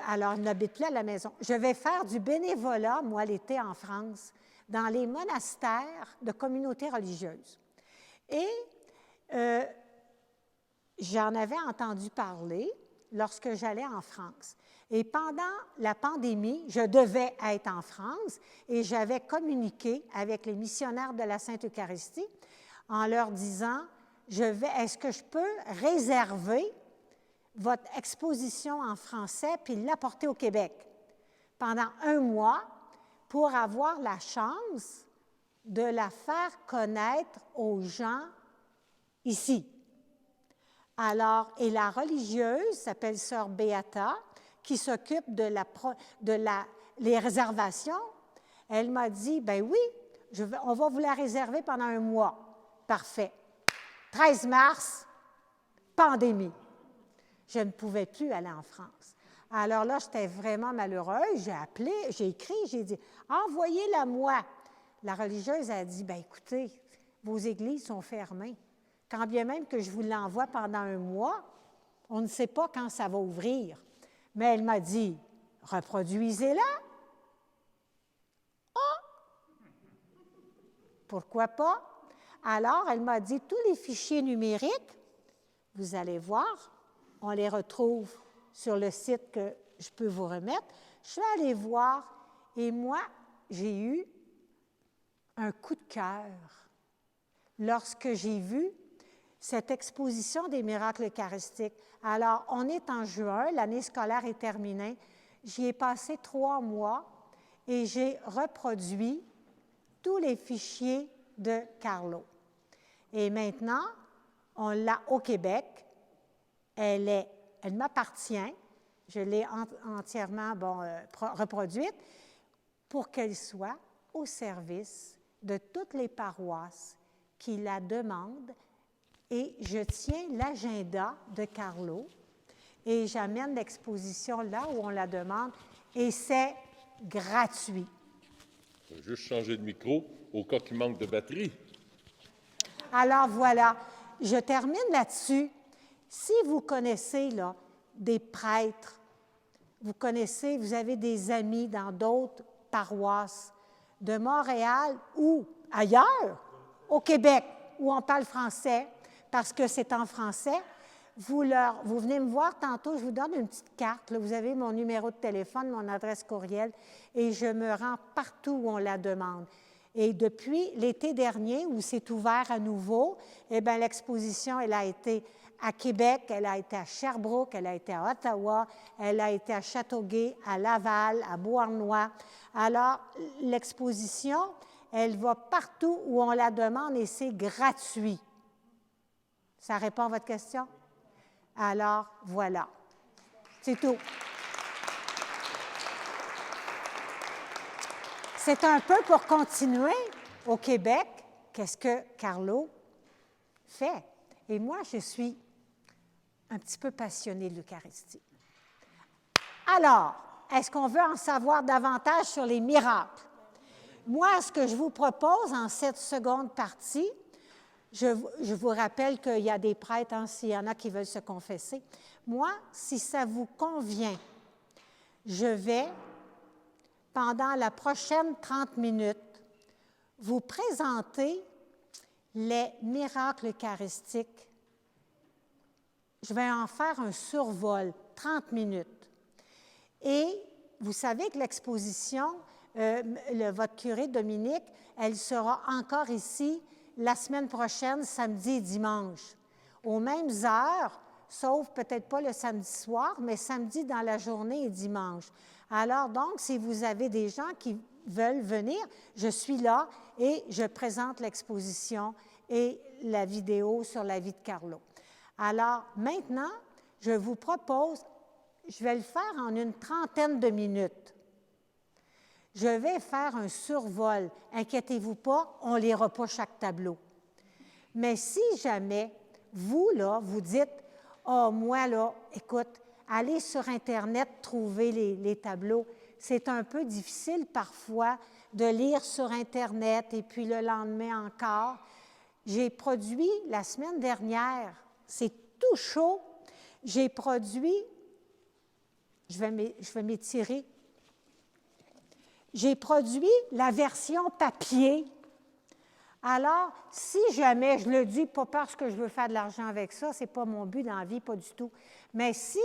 Alors, ils n'habitent plus à la maison. Je vais faire du bénévolat, moi, l'été en France, dans les monastères de communautés religieuses. Et j'en avais entendu parler lorsque j'allais en France. Et pendant la pandémie, je devais être en France et j'avais communiqué avec les missionnaires de la Sainte Eucharistie en leur disant, est-ce que je peux réserver votre exposition en français puis l'apporter au Québec pendant 1 mois pour avoir la chance de la faire connaître aux gens ici. Alors, et la religieuse s'appelle Sœur Beata, qui s'occupe les réservations. Elle m'a dit, ben oui, on va vous la réserver pendant 1 mois. Parfait. 13 mars, pandémie. Je ne pouvais plus aller en France. Alors là, j'étais vraiment malheureuse. J'ai appelé, j'ai écrit, j'ai dit, envoyez-la moi. La religieuse a dit, bien écoutez, vos églises sont fermées. Quand bien même que je vous l'envoie pendant 1 mois, on ne sait pas quand ça va ouvrir. Mais elle m'a dit, reproduisez-la. Pourquoi pas? Alors, elle m'a dit, tous les fichiers numériques, vous allez voir, on les retrouve sur le site que je peux vous remettre. Je suis allée voir et moi, j'ai eu un coup de cœur lorsque j'ai vu cette exposition des miracles eucharistiques. Alors, on est en juin, l'année scolaire est terminée. J'y ai passé 3 mois et j'ai reproduit tous les fichiers de Carlo. Et maintenant, on l'a au Québec. Elle m'appartient. Je l'ai entièrement reproduite pour qu'elle soit au service de toutes les paroisses qui la demandent et je tiens l'agenda de Carlo et j'amène l'exposition là où on la demande et c'est gratuit.
Je vais juste changer de micro au cas qu'il manque de batterie.
Alors voilà, je termine là-dessus. Si vous connaissez là, des prêtres, vous avez des amis dans d'autres paroisses de Montréal ou ailleurs, au Québec, où on parle français, parce que c'est en français, vous venez me voir tantôt, je vous donne une petite carte, là, vous avez mon numéro de téléphone, mon adresse courriel, et je me rends partout où on la demande. Et depuis l'été dernier, où c'est ouvert à nouveau, eh bien, l'exposition, elle a été à Québec, elle a été à Sherbrooke, elle a été à Ottawa, elle a été à Châteauguay, à Laval, à Beauharnois. Alors, l'exposition, elle va partout où on la demande et c'est gratuit. Ça répond à votre question? Alors, voilà. C'est tout. C'est un peu pour continuer au Québec, qu'est-ce que Carlo fait. Et moi, je suis un petit peu passionnée de l'Eucharistie. Alors, est-ce qu'on veut en savoir davantage sur les miracles? Moi, ce que je vous propose en cette seconde partie, je vous rappelle qu'il y a des prêtres, hein, s'il y en a qui veulent se confesser. Moi, si ça vous convient, je vais, pendant la prochaine 30 minutes, vous présenter les miracles eucharistiques. Je vais en faire un survol, 30 minutes. Et vous savez que l'exposition, votre curé Dominique, elle sera encore ici la semaine prochaine, samedi et dimanche, aux mêmes heures, sauf peut-être pas le samedi soir, mais samedi dans la journée et dimanche. Alors donc, si vous avez des gens qui veulent venir, je suis là et je présente l'exposition et la vidéo sur la vie de Carlo. Alors maintenant, je vous propose, je vais le faire en une trentaine de minutes. Je vais faire un survol. Inquiétez-vous pas, on ne lira pas chaque tableau. Mais si jamais, vous, là, vous dites, « Ah, moi, là, écoute, allez sur Internet trouver les tableaux. » C'est un peu difficile parfois de lire sur Internet et puis le lendemain encore. J'ai produit la semaine dernière, c'est tout chaud, j'ai produit, je vais m'étirer, j'ai produit la version papier. Alors, si jamais, je le dis pas parce que je veux faire de l'argent avec ça, ce n'est pas mon but dans la vie, pas du tout, mais si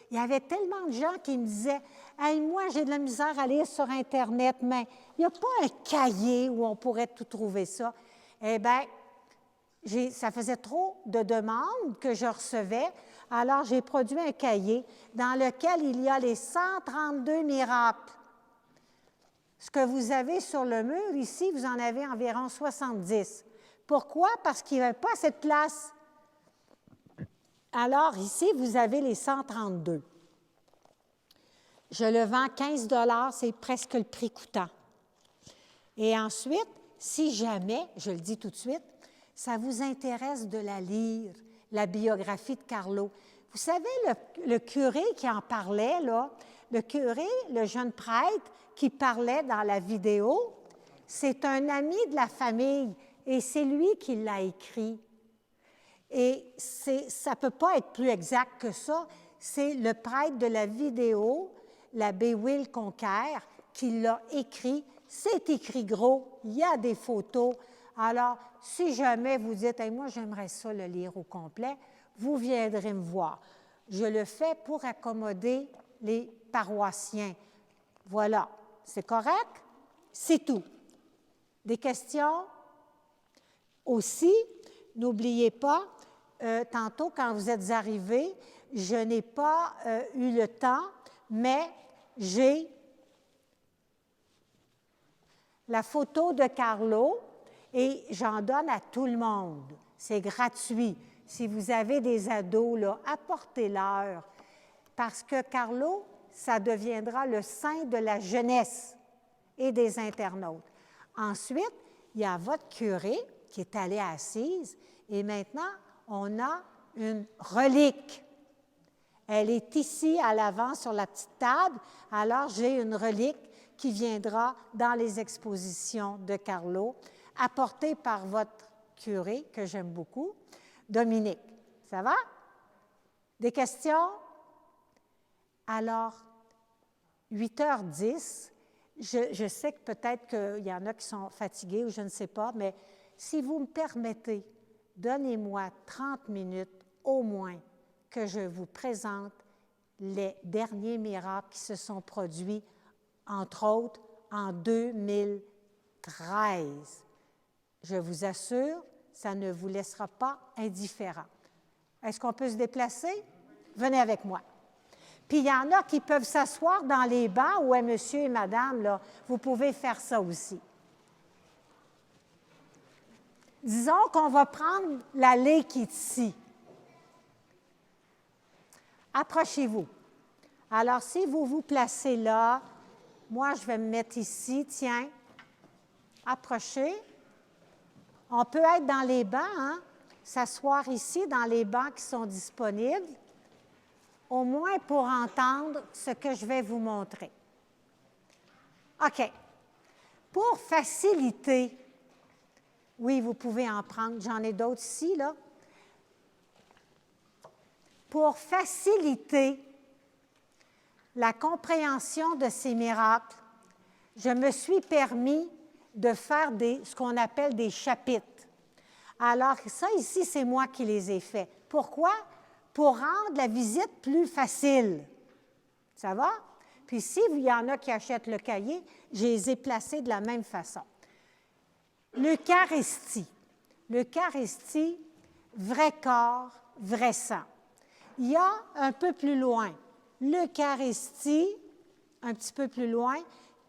il y avait tellement de gens qui me disaient « Hey, moi, j'ai de la misère à lire sur Internet, mais il n'y a pas un cahier où on pourrait tout trouver ça. » Eh bien, ça faisait trop de demandes que je recevais, alors j'ai produit un cahier dans lequel il y a les 132 miracles. Ce que vous avez sur le mur ici, vous en avez environ 70. Pourquoi? Parce qu'il n'y avait pas cette place. Alors ici, vous avez les 132. Je le vends 15 $, c'est presque le prix coûtant. Et ensuite, si jamais, je le dis tout de suite, ça vous intéresse de la lire, la biographie de Carlo. Vous savez, le curé qui en parlait, là, le curé, le jeune prêtre qui parlait dans la vidéo, c'est un ami de la famille et c'est lui qui l'a écrit. Et ça ne peut pas être plus exact que ça. C'est le prêtre de la vidéo, l'abbé Will Conquer, qui l'a écrit. C'est écrit gros, il y a des photos. Alors, si jamais vous dites hey, « moi, j'aimerais ça le lire au complet », vous viendrez me voir. Je le fais pour accommoder les paroissiens. Voilà, c'est correct? C'est tout. Des questions? Aussi, n'oubliez pas, tantôt, quand vous êtes arrivés, je n'ai pas eu le temps, mais j'ai la photo de Carlo et j'en donne à tout le monde. C'est gratuit. Si vous avez des ados, là, apportez-leur. Parce que Carlo, ça deviendra le saint de la jeunesse et des internautes. Ensuite, il y a votre curé qui est allé à Assise et maintenant, on a une relique. Elle est ici à l'avant sur la petite table, alors j'ai une relique qui viendra dans les expositions de Carlo, apportée par votre curé, que j'aime beaucoup, Dominique. Ça va? Des questions? Alors, 8h10, je sais que peut-être qu'il y en a qui sont fatigués ou je ne sais pas, mais si vous me permettez, donnez-moi 30 minutes au moins que je vous présente les derniers miracles qui se sont produits, entre autres, en 2013. Je vous assure, ça ne vous laissera pas indifférent. Est-ce qu'on peut se déplacer? Venez avec moi. Puis il y en a qui peuvent s'asseoir dans les bancs où est monsieur et madame, là. Vous pouvez faire ça aussi. Disons qu'on va prendre l'allée qui est ici. Approchez-vous. Alors, si vous vous placez là, moi, je vais me mettre ici, tiens, approchez. On peut être dans les bancs, hein? S'asseoir ici dans les bancs qui sont disponibles, au moins pour entendre ce que je vais vous montrer. OK. Pour faciliter, oui, vous pouvez en prendre, j'en ai d'autres ici, là. Pour faciliter la compréhension de ces miracles, je me suis permis de faire ce qu'on appelle des chapitres. Alors, ça ici, c'est moi qui les ai faits. Pourquoi? Pour rendre la visite plus facile. Ça va? Puis s'il y en a qui achètent le cahier, je les ai placés de la même façon. L'Eucharistie. L'Eucharistie, vrai corps, vrai sang. Il y a un peu plus loin, l'Eucharistie, un petit peu plus loin,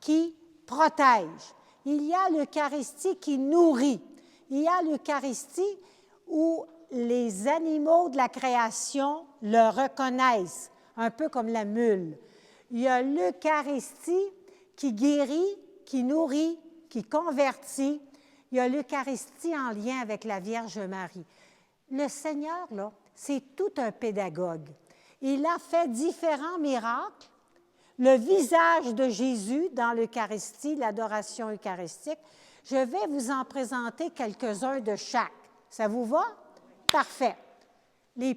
qui protège. Il y a l'Eucharistie qui nourrit. Il y a l'Eucharistie où les animaux de la création le reconnaissent, un peu comme la mule. Il y a l'Eucharistie qui guérit, qui nourrit, qui convertit. Il y a l'Eucharistie en lien avec la Vierge Marie. Le Seigneur, là, c'est tout un pédagogue. Il a fait différents miracles. Le visage de Jésus dans l'Eucharistie, l'adoration eucharistique. Je vais vous en présenter quelques-uns de chaque. Ça vous va? Parfait. Les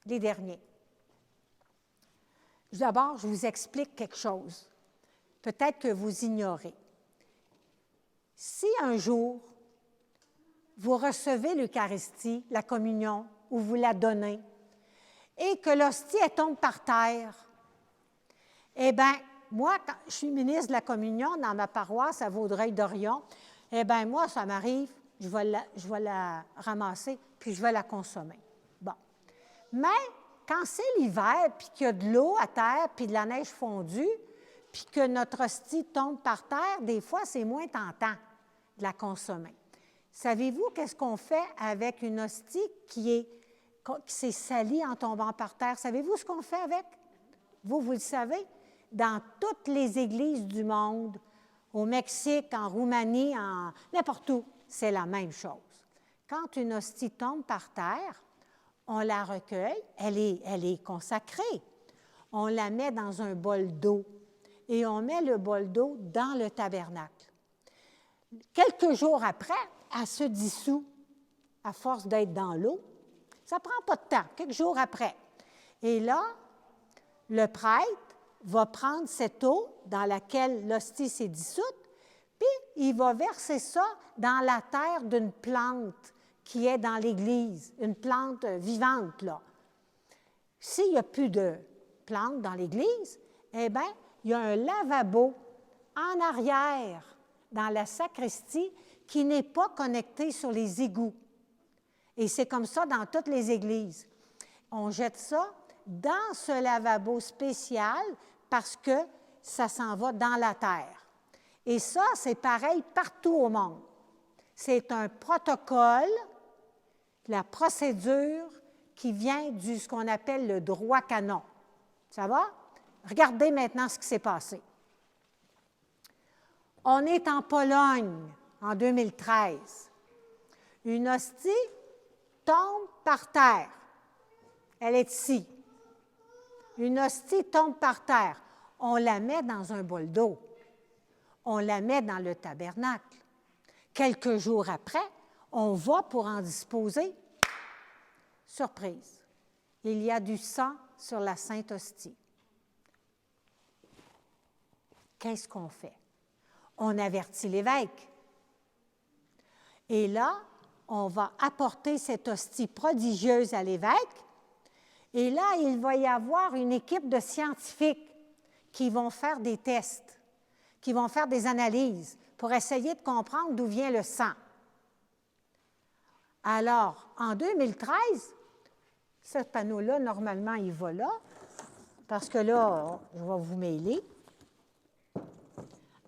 derniers. D'abord, je vous explique quelque chose. Peut-être que vous ignorez. Si un jour, vous recevez l'Eucharistie, la communion, ou vous la donnez, et que l'hostie elle tombe par terre, eh bien, moi, quand je suis ministre de la communion dans ma paroisse à Vaudreuil-Dorion, eh bien, moi, ça m'arrive, je vais la ramasser, puis je vais la consommer. Bon. Mais quand c'est l'hiver, puis qu'il y a de l'eau à terre, puis de la neige fondue, puis que notre hostie tombe par terre, des fois, c'est moins tentant de la consommer. Savez-vous qu'est-ce qu'on fait avec une hostie qui s'est salie en tombant par terre? Savez-vous ce qu'on fait avec? Vous le savez? Dans toutes les églises du monde, au Mexique, en Roumanie, n'importe où, c'est la même chose. Quand une hostie tombe par terre, on la recueille, elle est consacrée. On la met dans un bol d'eau et on met le bol d'eau dans le tabernacle. Quelques jours après, elle se dissout à force d'être dans l'eau. Ça ne prend pas de temps, quelques jours après. Et là, le prêtre va prendre cette eau dans laquelle l'hostie s'est dissoute, puis il va verser ça dans la terre d'une plante qui est dans l'Église, une plante vivante, là. S'il n'y a plus de plante dans l'Église, eh bien, il y a un lavabo en arrière dans la sacristie qui n'est pas connecté sur les égouts. Et c'est comme ça dans toutes les églises. On jette ça dans ce lavabo spécial parce que ça s'en va dans la terre. Et ça, c'est pareil partout au monde. C'est un protocole, la procédure qui vient de ce qu'on appelle le droit canon. Ça va? Regardez maintenant ce qui s'est passé. On est en Pologne en 2013. Une hostie tombe par terre. Elle est ici. Une hostie tombe par terre. On la met dans un bol d'eau. On la met dans le tabernacle. Quelques jours après, on va pour en disposer. Surprise, il y a du sang sur la Sainte Hostie. Qu'est-ce qu'on fait? On avertit l'évêque. Et là, on va apporter cette hostie prodigieuse à l'évêque. Et là, il va y avoir une équipe de scientifiques qui vont faire des tests, qui vont faire des analyses pour essayer de comprendre d'où vient le sang. Alors, en 2013, ce panneau-là, normalement, il va là, parce que là, je vais vous mêler.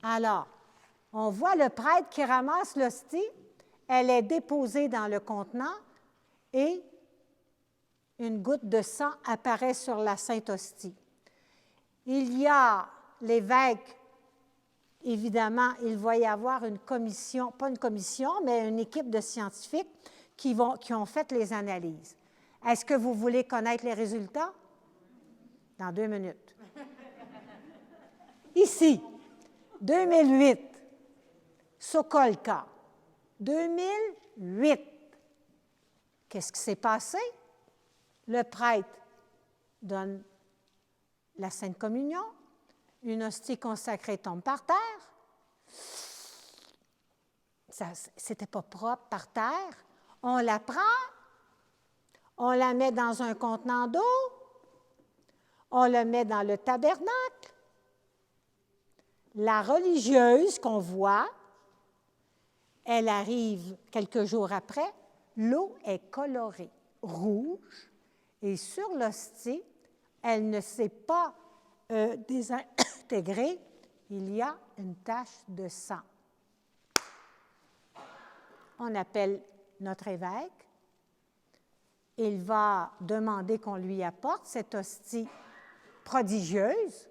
Alors, on voit le prêtre qui ramasse l'hostie, elle est déposée dans le contenant et une goutte de sang apparaît sur la Sainte Hostie. Il y a l'évêque, évidemment, il va y avoir une commission, pas une commission, mais une équipe de scientifiques qui ont fait les analyses. Est-ce que vous voulez connaître les résultats? Dans 2 minutes. Ici, 2008, Sokolka. 2008. Qu'est-ce qui s'est passé? Le prêtre donne la Sainte Communion, une hostie consacrée tombe par terre. C'était pas propre par terre. On la prend, on la met dans un contenant d'eau, on le met dans le tabernacle. La religieuse qu'on voit, elle arrive quelques jours après, l'eau est colorée rouge et sur l'hostie, elle ne s'est pas désintégrée, il y a une tache de sang. On appelle notre évêque. Il va demander qu'on lui apporte cette hostie prodigieuse.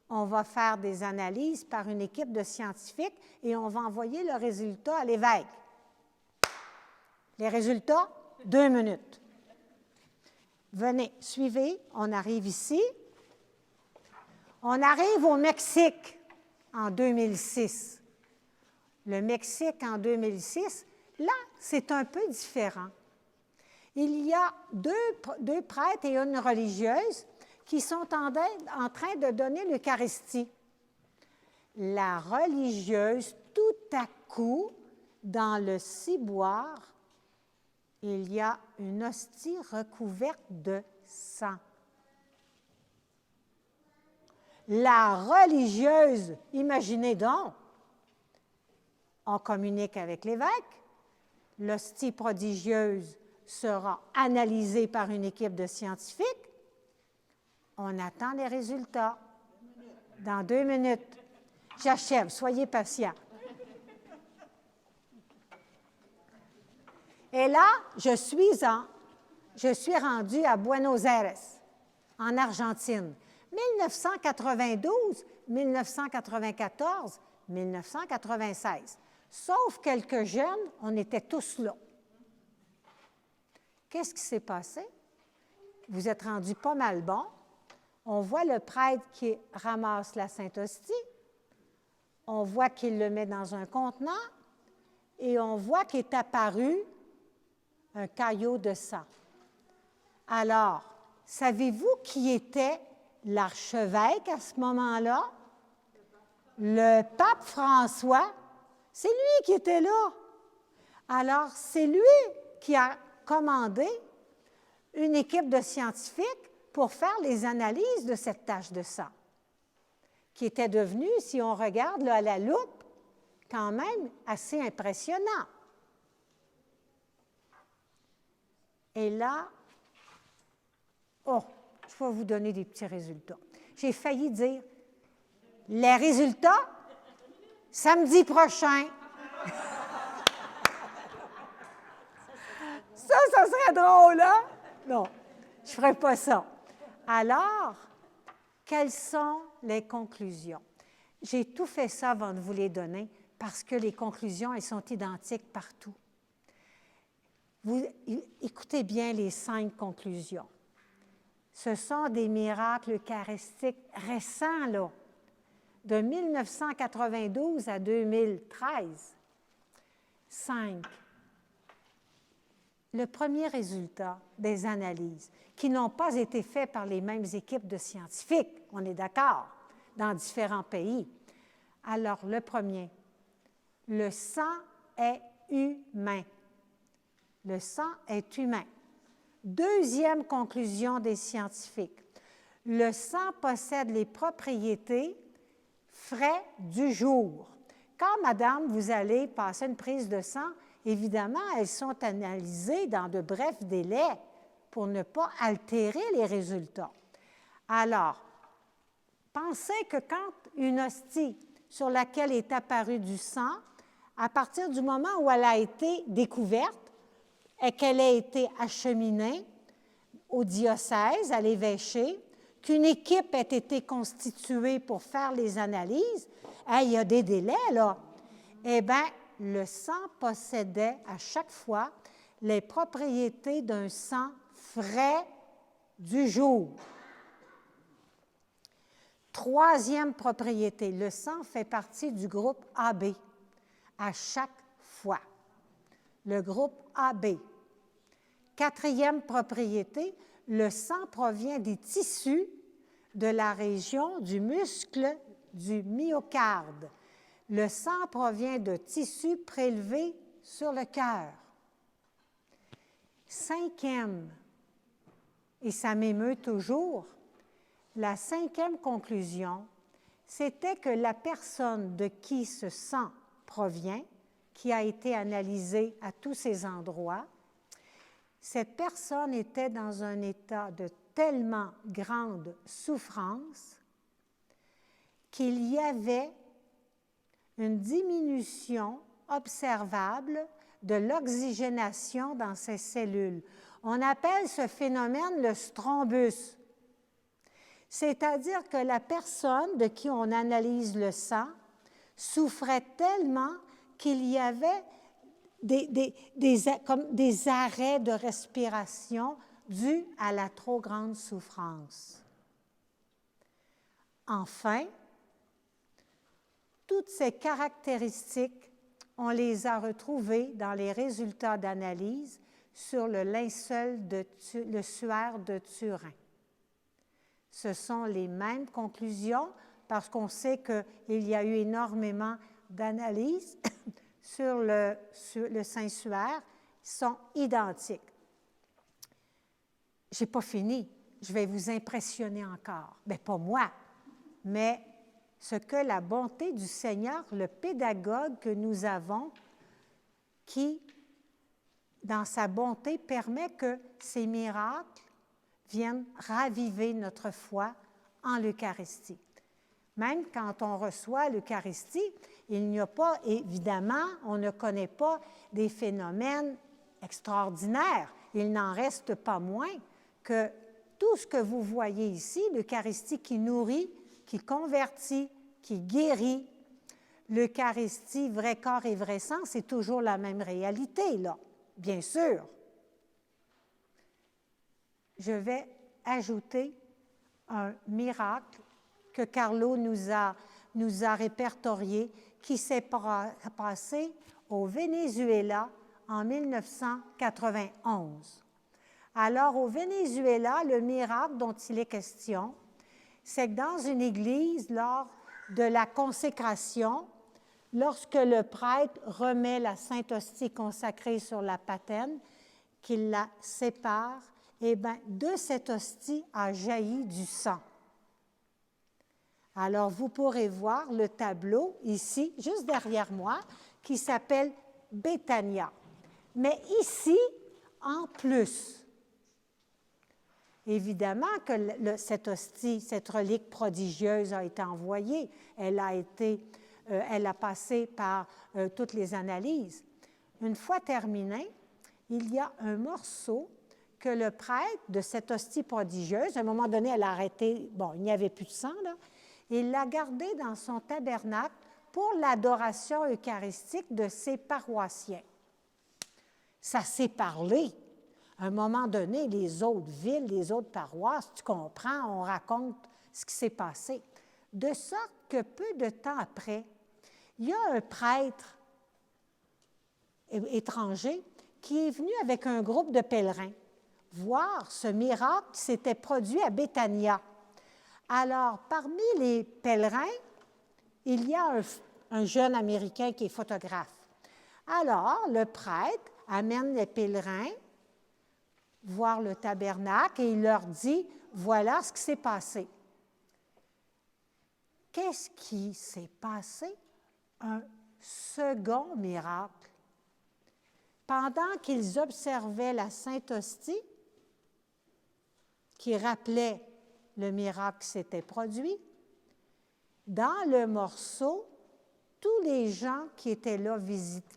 On va faire des analyses par une équipe de scientifiques et on va envoyer le résultat à l'évêque. Les résultats, 2 minutes. Venez, suivez, on arrive ici. On arrive au Mexique en 2006. Le Mexique en 2006, là, c'est un peu différent. Il y a deux prêtres et une religieuse qui sont en train de donner l'Eucharistie. La religieuse, tout à coup, dans le ciboire, il y a une hostie recouverte de sang. La religieuse, imaginez donc, on communique avec l'évêque, l'hostie prodigieuse sera analysée par une équipe de scientifiques. On attend les résultats. Dans 2 minutes. J'achève, soyez patients. Et là, je suis rendue à Buenos Aires, en Argentine. 1992, 1994, 1996. Sauf quelques jeunes, on était tous là. Qu'est-ce qui s'est passé? Vous êtes rendus pas mal bons. On voit le prêtre qui ramasse la Sainte Hostie. On voit qu'il le met dans un contenant et on voit qu'il est apparu un caillot de sang. Alors, savez-vous qui était l'archevêque à ce moment-là? Le pape François. C'est lui qui était là. Alors, c'est lui qui a commandé une équipe de scientifiques pour faire les analyses de cette tache de sang, qui était devenue, si on regarde là, à la loupe, quand même assez impressionnant. Et là, je vais vous donner des petits résultats. J'ai failli dire, les résultats, samedi prochain. Ça serait drôle, hein? Non, je ne ferai pas ça. Alors, quelles sont les conclusions? J'ai tout fait ça avant de vous les donner parce que les conclusions, elles sont identiques partout. Écoutez bien les 5 conclusions. Ce sont des miracles eucharistiques récents, là, de 1992 à 2013. 5. Le premier résultat des analyses, qui n'ont pas été faits par les mêmes équipes de scientifiques, on est d'accord, dans différents pays. Alors, le premier, le sang est humain. Le sang est humain. Deuxième conclusion des scientifiques, le sang possède les propriétés frais du jour. Quand, madame, vous allez passer une prise de sang, évidemment, elles sont analysées dans de brefs délais pour ne pas altérer les résultats. Alors, pensez que quand une hostie sur laquelle est apparu du sang, à partir du moment où elle a été découverte et qu'elle a été acheminée au diocèse, à l'évêché, qu'une équipe ait été constituée pour faire les analyses, il y a des délais, là. Eh bien, le sang possédait à chaque fois les propriétés d'un sang frais du jour. Troisième propriété, le sang fait partie du groupe AB à chaque fois. Le groupe AB. Quatrième propriété, le sang provient des tissus de la région du muscle du myocarde. Le sang provient de tissus prélevés sur le cœur. Cinquième, et ça m'émeut toujours, la cinquième conclusion, c'était que la personne de qui ce sang provient, qui a été analysée à tous ces endroits, cette personne était dans un état de tellement grande souffrance qu'il y avait une diminution observable de l'oxygénation dans ces cellules. On appelle ce phénomène le thrombus. C'est-à-dire que la personne de qui on analyse le sang souffrait tellement qu'il y avait comme des arrêts de respiration dus à la trop grande souffrance. Enfin, toutes ces caractéristiques, on les a retrouvées dans les résultats d'analyse sur le linceul le suaire de Turin. Ce sont les mêmes conclusions parce qu'on sait qu'il y a eu énormément d'analyses sur le Saint-Suaire, sont identiques. Je n'ai pas fini. Je vais vous impressionner encore. Bien, pas moi, mais ce que la bonté du Seigneur, le pédagogue que nous avons, qui, dans sa bonté, permet que ces miracles viennent raviver notre foi en l'Eucharistie. Même quand on reçoit l'Eucharistie, il n'y a pas, évidemment, on ne connaît pas des phénomènes extraordinaires. Il n'en reste pas moins que tout ce que vous voyez ici, l'Eucharistie qui nourrit, qui convertit, qui guérit, l'Eucharistie, vrai corps et vrai sang, c'est toujours la même réalité, là, bien sûr. Je vais ajouter un miracle que Carlo nous a répertorié, qui s'est passé au Venezuela en 1991. Alors, au Venezuela, le miracle dont il est question, c'est que dans une église, lors de la consécration, lorsque le prêtre remet la Sainte Hostie consacrée sur la patène, qu'il la sépare, eh bien, de cette hostie a jailli du sang. Alors, vous pourrez voir le tableau ici, juste derrière moi, qui s'appelle Béthania. Mais ici, en plus, évidemment que cette hostie, cette relique prodigieuse a été envoyée. Elle a passé par toutes les analyses. Une fois terminée, il y a un morceau que le prêtre de cette hostie prodigieuse, à un moment donné, elle a arrêté, bon, il n'y avait plus de sang, là, il l'a gardé dans son tabernacle pour l'adoration eucharistique de ses paroissiens. Ça s'est parlé. À un moment donné, les autres villes, les autres paroisses, tu comprends, on raconte ce qui s'est passé. De sorte que peu de temps après, il y a un prêtre étranger qui est venu avec un groupe de pèlerins voir ce miracle qui s'était produit à Béthania. Alors, parmi les pèlerins, il y a un jeune Américain qui est photographe. Alors, le prêtre amène les pèlerins voir le tabernacle et il leur dit, voilà ce qui s'est passé. Qu'est-ce qui s'est passé? Un second miracle. Pendant qu'ils observaient la Sainte Hostie, qui rappelait le miracle qui s'était produit, dans le morceau, tous les gens qui étaient là,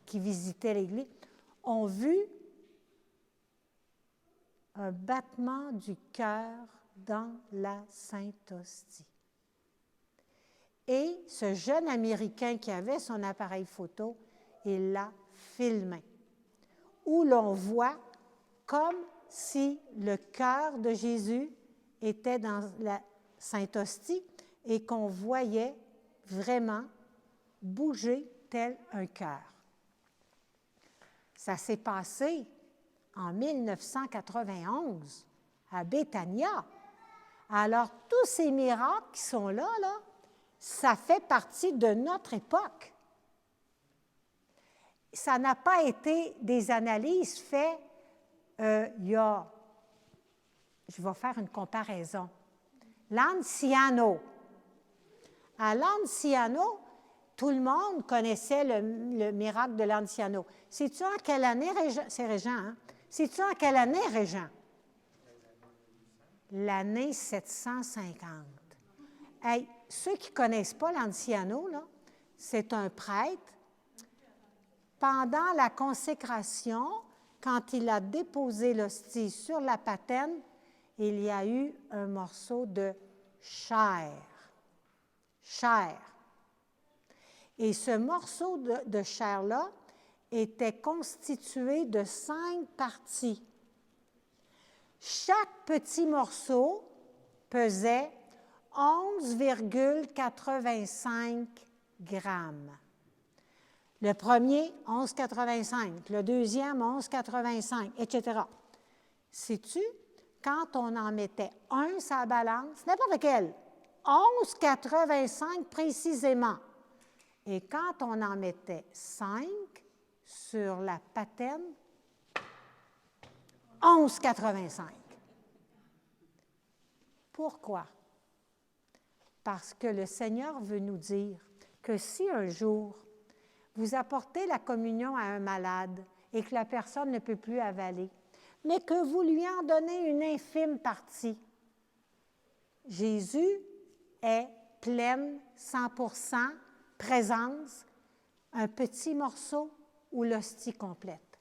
qui visitaient l'Église, ont vu un battement du cœur dans la Sainte Hostie. Et ce jeune Américain qui avait son appareil photo, il l'a filmé, où l'on voit comme si le cœur de Jésus était dans la Sainte Hostie et qu'on voyait vraiment bouger tel un cœur. Ça s'est passé en 1991 à Béthania. Alors, tous ces miracles qui sont là, ça fait partie de notre époque. Ça n'a pas été des analyses faites il y a, je vais faire une comparaison, l'Anciano. À l'Anciano, tout le monde connaissait le miracle de l'Anciano. Sais-tu en quelle année, c'est Régent, hein? Sais-tu en quelle année, Régent? L'année 750. Hey, ceux qui ne connaissent pas l'Anciano, c'est un prêtre. Pendant la consécration, quand il a déposé l'hostie sur la patène, il y a eu un morceau de chair. Chair. Et ce morceau de chair-là était constitué de 5 parties. Chaque petit morceau pesait 11,85 grammes. Le premier, 11,85. Le deuxième, 11,85, etc. Sais-tu, quand on en mettait un sur la balance, n'importe lequel, 11,85 précisément. Et quand on en mettait 5 sur la patène, 11,85. Pourquoi? Parce que le Seigneur veut nous dire que si un jour vous apportez la communion à un malade et que la personne ne peut plus avaler, mais que vous lui en donnez une infime partie, Jésus est pleine, 100% présence, un petit morceau ou l'hostie complète.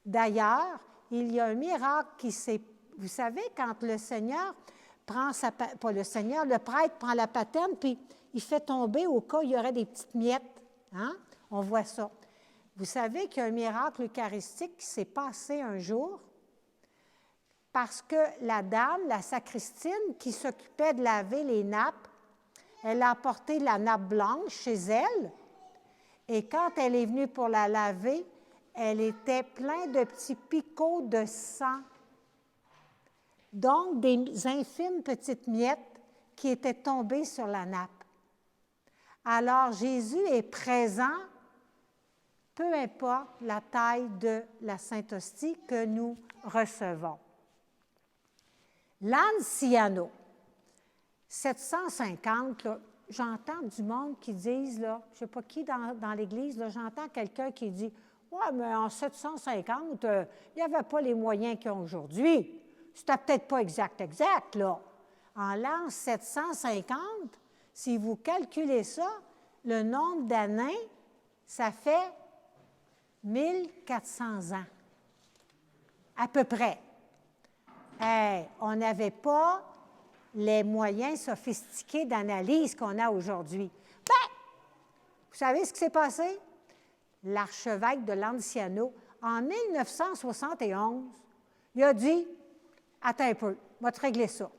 D'ailleurs, il y a un miracle qui s'est... Vous savez, quand le Seigneur prend le prêtre prend la patène, puis il fait tomber au cas où il y aurait des petites miettes. Hein? On voit ça. Vous savez qu'il y a un miracle eucharistique qui s'est passé un jour parce que la dame, la sacristine, qui s'occupait de laver les nappes, elle a apporté la nappe blanche chez elle, et quand elle est venue pour la laver, elle était pleine de petits picots de sang. Donc, des infimes petites miettes qui étaient tombées sur la nappe. Alors, Jésus est présent, peu importe la taille de la Sainte Hostie que nous recevons. L'Anciano, 750, là, j'entends du monde qui disent, là, je ne sais pas qui dans l'Église, là, j'entends quelqu'un qui dit « Ouais, mais en 750, il n'y avait pas les moyens qu'ils ont aujourd'hui. C'était peut-être pas exact, là. » En l'an 750, si vous calculez ça, le nombre d'années, ça fait 1400 ans, à peu près. Hey, on n'avait pas les moyens sophistiqués d'analyse qu'on a aujourd'hui. Ben, vous savez ce qui s'est passé? L'archevêque de Lanciano en 1971, il a dit, attends un peu, on va te régler ça.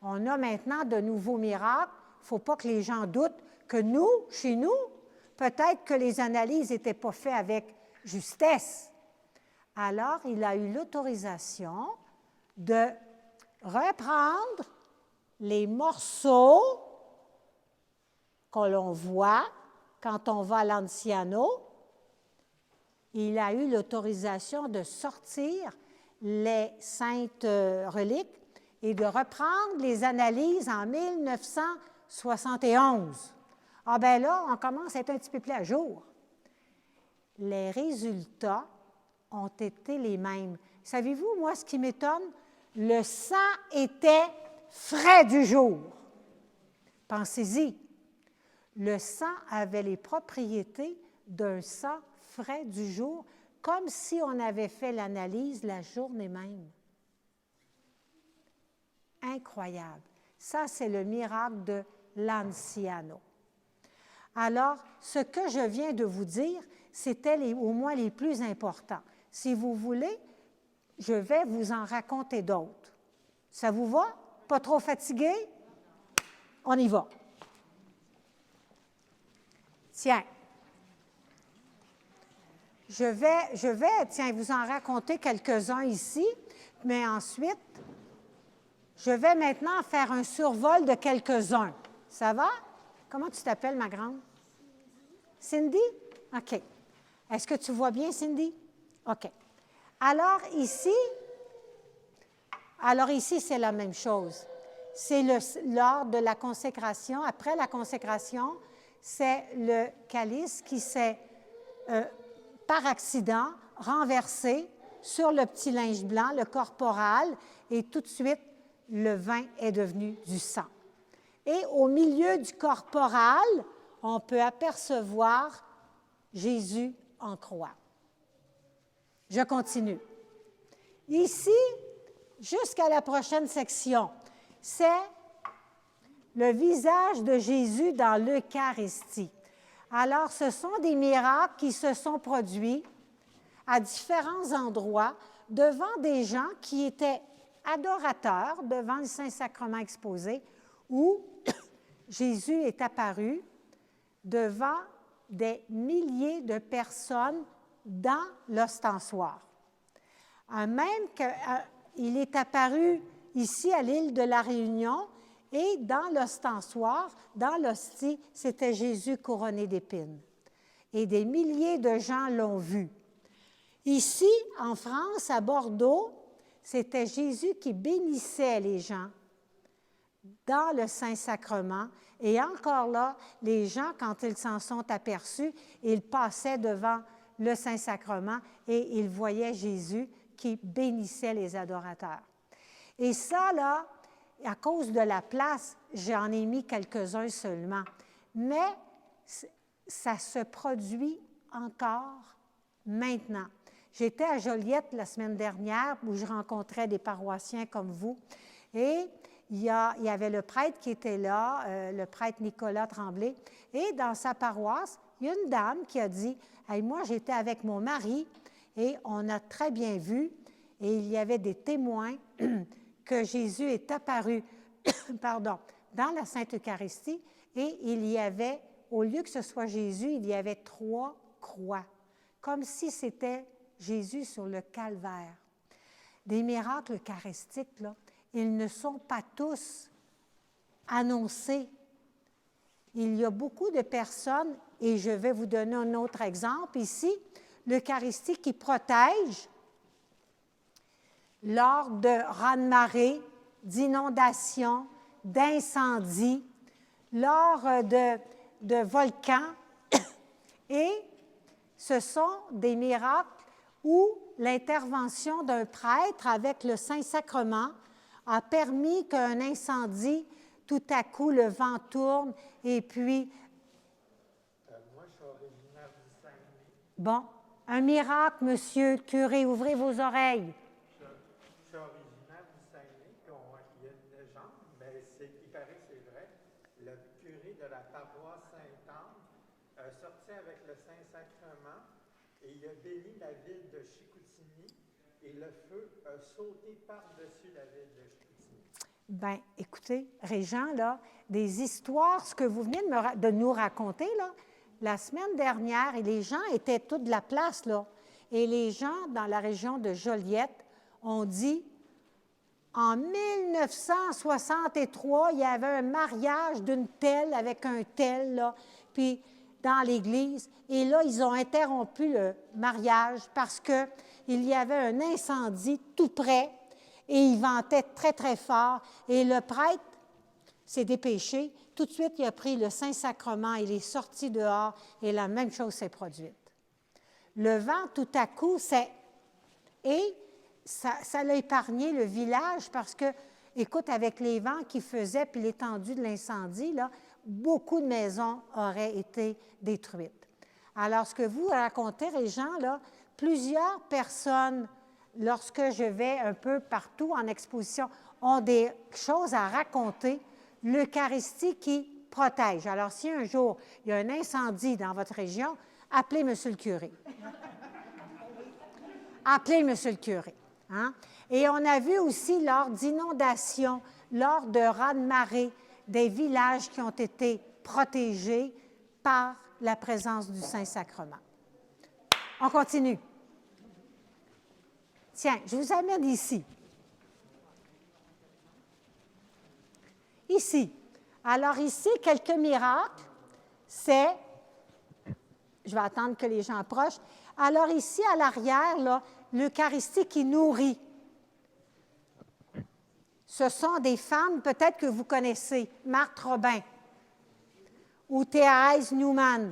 On a maintenant de nouveaux miracles. Il ne faut pas que les gens doutent que nous, chez nous, peut-être que les analyses n'étaient pas faites avec justesse. Alors, il a eu l'autorisation de reprendre les morceaux que l'on voit quand on va à l'Anciano. Il a eu l'autorisation de sortir les saintes reliques et de reprendre les analyses en 1971. Ah bien là, on commence à être un petit peu plus à jour. Les résultats ont été les mêmes. Savez-vous, moi, ce qui m'étonne? Le sang était frais du jour. Pensez-y. Le sang avait les propriétés d'un sang frais du jour, comme si on avait fait l'analyse la journée même. Incroyable. Ça, c'est le miracle de l'Anciano. Alors, ce que je viens de vous dire, c'était au moins les plus importants. Si vous voulez, je vais vous en raconter d'autres. Ça vous va? Pas trop fatigué? On y va. Tiens. Je vais vous en raconter quelques-uns ici, mais ensuite, je vais maintenant faire un survol de quelques-uns. Ça va? Comment tu t'appelles, ma grande? Cindy? OK. Est-ce que tu vois bien, Cindy? OK. Alors ici, c'est la même chose. C'est lors de la consécration. Après la consécration, c'est le calice qui s'est, par accident, renversé sur le petit linge blanc, le corporal, et tout de suite, le vin est devenu du sang. Et au milieu du corporal, on peut apercevoir Jésus en croix. Je continue. Ici, jusqu'à la prochaine section, c'est le visage de Jésus dans l'Eucharistie. Alors, ce sont des miracles qui se sont produits à différents endroits devant des gens qui étaient adorateurs devant le Saint-Sacrement exposé, où Jésus est apparu devant des milliers de personnes dans l'ostensoir. Même qu'il est apparu ici à l'île de la Réunion et dans l'ostensoir, dans l'hostie, c'était Jésus couronné d'épines. Et des milliers de gens l'ont vu. Ici, en France, à Bordeaux, c'était Jésus qui bénissait les gens dans le Saint-Sacrement. Et encore là, les gens, quand ils s'en sont aperçus, ils passaient devant le Saint-Sacrement et ils voyaient Jésus qui bénissait les adorateurs. Et ça, là, à cause de la place, j'en ai mis quelques-uns seulement. Mais ça se produit encore maintenant. J'étais à Joliette la semaine dernière où je rencontrais des paroissiens comme vous. Et il y avait le prêtre qui était là, le prêtre Nicolas Tremblay. Et dans sa paroisse, il y a une dame qui a dit « Hey, moi, j'étais avec mon mari et on a très bien vu. » Et il y avait des témoins que Jésus est apparu dans la Sainte Eucharistie et il y avait, au lieu que ce soit Jésus, il y avait 3 croix, comme si c'était Jésus sur le calvaire. Des miracles eucharistiques, là, ils ne sont pas tous annoncés. Il y a beaucoup de personnes, et je vais vous donner un autre exemple ici, l'Eucharistie qui protège lors de raz-de-marée, d'inondations, d'incendies, lors de volcans. Et ce sont des miracles où l'intervention d'un prêtre avec le Saint-Sacrement a permis qu'un incendie, tout à coup, le vent tourne et puis...
Moi, je suis originaire du Saguenay.
Bon, un miracle, monsieur le curé, ouvrez vos oreilles.
Je suis originaire du Saguenay, puis il y a une légende, mais il paraît que c'est vrai. Le curé de la paroisse Sainte-Anne sortit avec le Saint-Sacrement et et il a béni la ville de Chicoutimi et le feu a sauté par-dessus la ville de Chicoutimi.
Bien, écoutez, Régent, là, des histoires, ce que vous venez de nous raconter, là, la semaine dernière, et les gens étaient tous de la place, là, et les gens dans la région de Joliette ont dit, en 1963, il y avait un mariage d'une telle avec un tel, là, puis dans l'Église, et là, ils ont interrompu le mariage parce qu'il y avait un incendie tout près, et il ventait très, très fort, et le prêtre s'est dépêché. Tout de suite, il a pris le Saint-Sacrement, il est sorti dehors, et la même chose s'est produite. Le vent, tout à coup, et ça l'a épargné le village parce que, écoute, avec les vents qu'il faisait puis l'étendue de l'incendie, là, beaucoup de maisons auraient été détruites. Alors, ce que vous racontez, Régent, là, plusieurs personnes, lorsque je vais un peu partout en exposition, ont des choses à raconter. L'Eucharistie qui protège. Alors, si un jour, il y a un incendie dans votre région, appelez M. le curé. Appelez M. le curé. Hein? Et on a vu aussi lors d'inondations, lors de raz-de-marée, des villages qui ont été protégés par la présence du Saint-Sacrement. On continue. Tiens, je vous amène ici. Ici. Alors ici, quelques miracles, c'est, je vais attendre que les gens approchent. Alors ici, à l'arrière, là, l'Eucharistie qui nourrit. Ce sont des femmes, peut-être que vous connaissez, Marthe Robin, ou Thérèse Newman,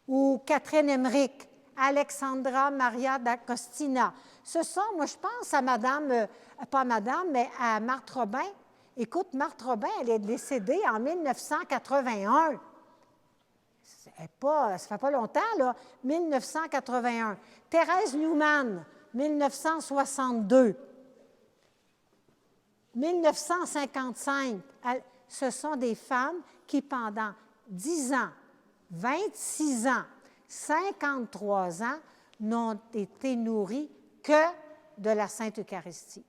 ou Catherine Emmerich, Alexandra Maria d'Agostina. Ce sont, moi je pense à madame, pas madame, mais à Marthe Robin. Écoute, Marthe Robin, elle est décédée en 1981. Ça ne fait pas longtemps, là, 1981. Thérèse Newman, 1962. 1955. Ce sont des femmes qui, pendant 10 ans, 26 ans, 53 ans, n'ont été nourries que de la Sainte Eucharistie.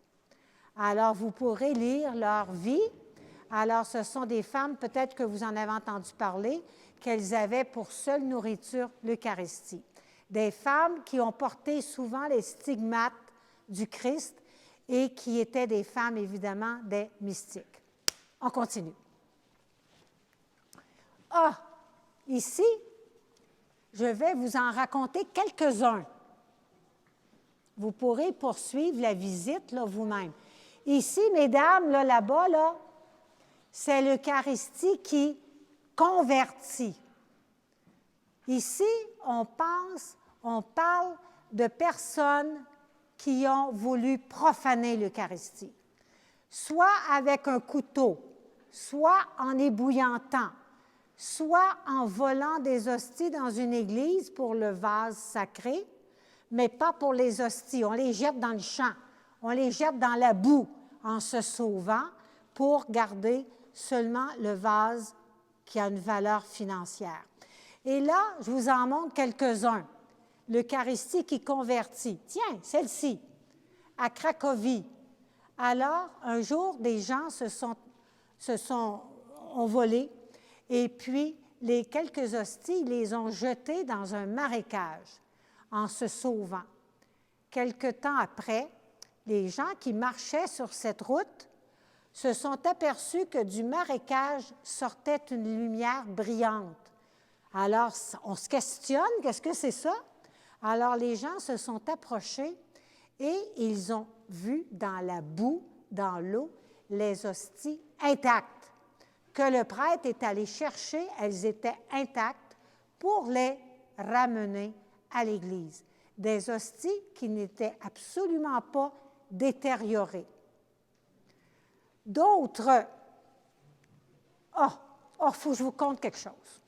Alors, vous pourrez lire leur vie. Alors, ce sont des femmes, peut-être que vous en avez entendu parler, qu'elles avaient pour seule nourriture l'Eucharistie. Des femmes qui ont porté souvent les stigmates du Christ et qui étaient des femmes, évidemment, des mystiques. On continue. Ah, ici, je vais vous en raconter quelques-uns. Vous pourrez poursuivre la visite là, vous-même. Ici, mesdames, là, là-bas, là, c'est l'Eucharistie qui convertit. Ici, on parle de personnes qui ont voulu profaner l'Eucharistie, soit avec un couteau, soit en ébouillantant, soit en volant des hosties dans une église pour le vase sacré, mais pas pour les hosties. On les jette dans le champ, on les jette dans la boue en se sauvant pour garder seulement le vase qui a une valeur financière. Et là, je vous en montre quelques-uns. L'Eucharistie qui convertit. Tiens, celle-ci, à Cracovie. Alors, un jour, des gens ont volé et puis les quelques hosties, ils les ont jetées dans un marécage en se sauvant. Quelque temps après, les gens qui marchaient sur cette route se sont aperçus que du marécage sortait une lumière brillante. Alors, on se questionne, qu'est-ce que c'est ça? Alors, les gens se sont approchés et ils ont vu dans la boue, dans l'eau, les hosties intactes, que le prêtre est allé chercher, elles étaient intactes, pour les ramener à l'Église. Des hosties qui n'étaient absolument pas détériorées. D'autres... Oh, faut que je vous conte quelque chose.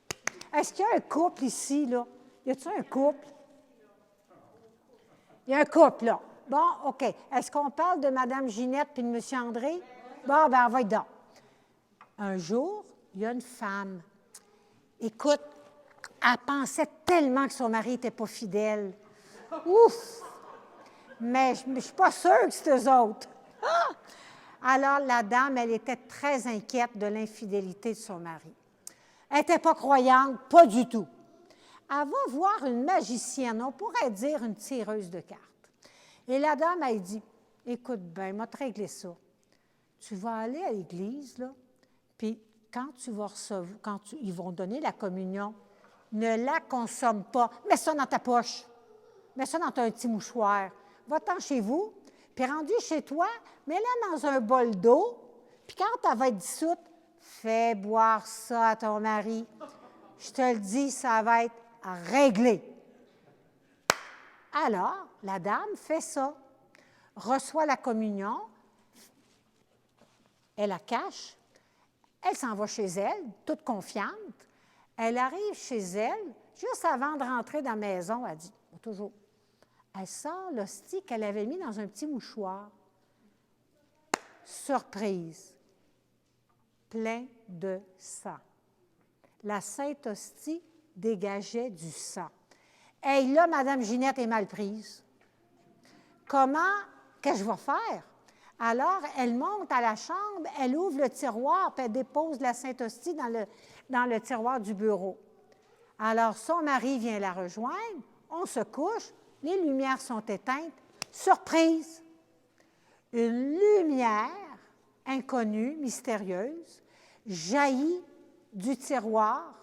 Est-ce qu'il y a un couple ici, là? Y a-t-il un couple? Il y a un couple, là. Bon, OK. Est-ce qu'on parle de Mme Ginette puis de M. André? Bon, ben on va y donc. Un jour, il y a une femme. Écoute, elle pensait tellement que son mari n'était pas fidèle. Ouf! Mais je ne suis pas sûre que c'est eux autres. Ah! Alors, la dame, elle était très inquiète de l'infidélité de son mari. Elle n'était pas croyante, pas du tout. Elle va voir une magicienne, on pourrait dire une tireuse de cartes. Et la dame, elle dit, « Écoute bien, moi, te régler ça. Tu vas aller à l'église, là, puis quand tu vas recevoir, ils vont donner la communion, ne la consomme pas. Mets ça dans ta poche. Mets ça dans un petit mouchoir. Va-t'en chez vous, puis rendu chez toi, mets-la dans un bol d'eau, puis quand elle va être dissoute, fais boire ça à ton mari. Je te le dis, ça va être réglé. » Alors, la dame fait ça, reçoit la communion, elle la cache, elle s'en va chez elle, toute confiante. Elle arrive chez elle, juste avant de rentrer dans la maison, elle dit, toujours, elle sort l'hostie qu'elle avait mis dans un petit mouchoir. Surprise, plein de sang. La Sainte Hostie dégageait du sang. Hey, là, Mme Ginette est mal prise. Comment, qu'est-ce que je vais faire? Alors, elle monte à la chambre, elle ouvre le tiroir, puis elle dépose la Sainte Hostie dans le tiroir du bureau. Alors, son mari vient la rejoindre, on se couche, les lumières sont éteintes. Surprise! Une lumière inconnue, mystérieuse, jaillit du tiroir,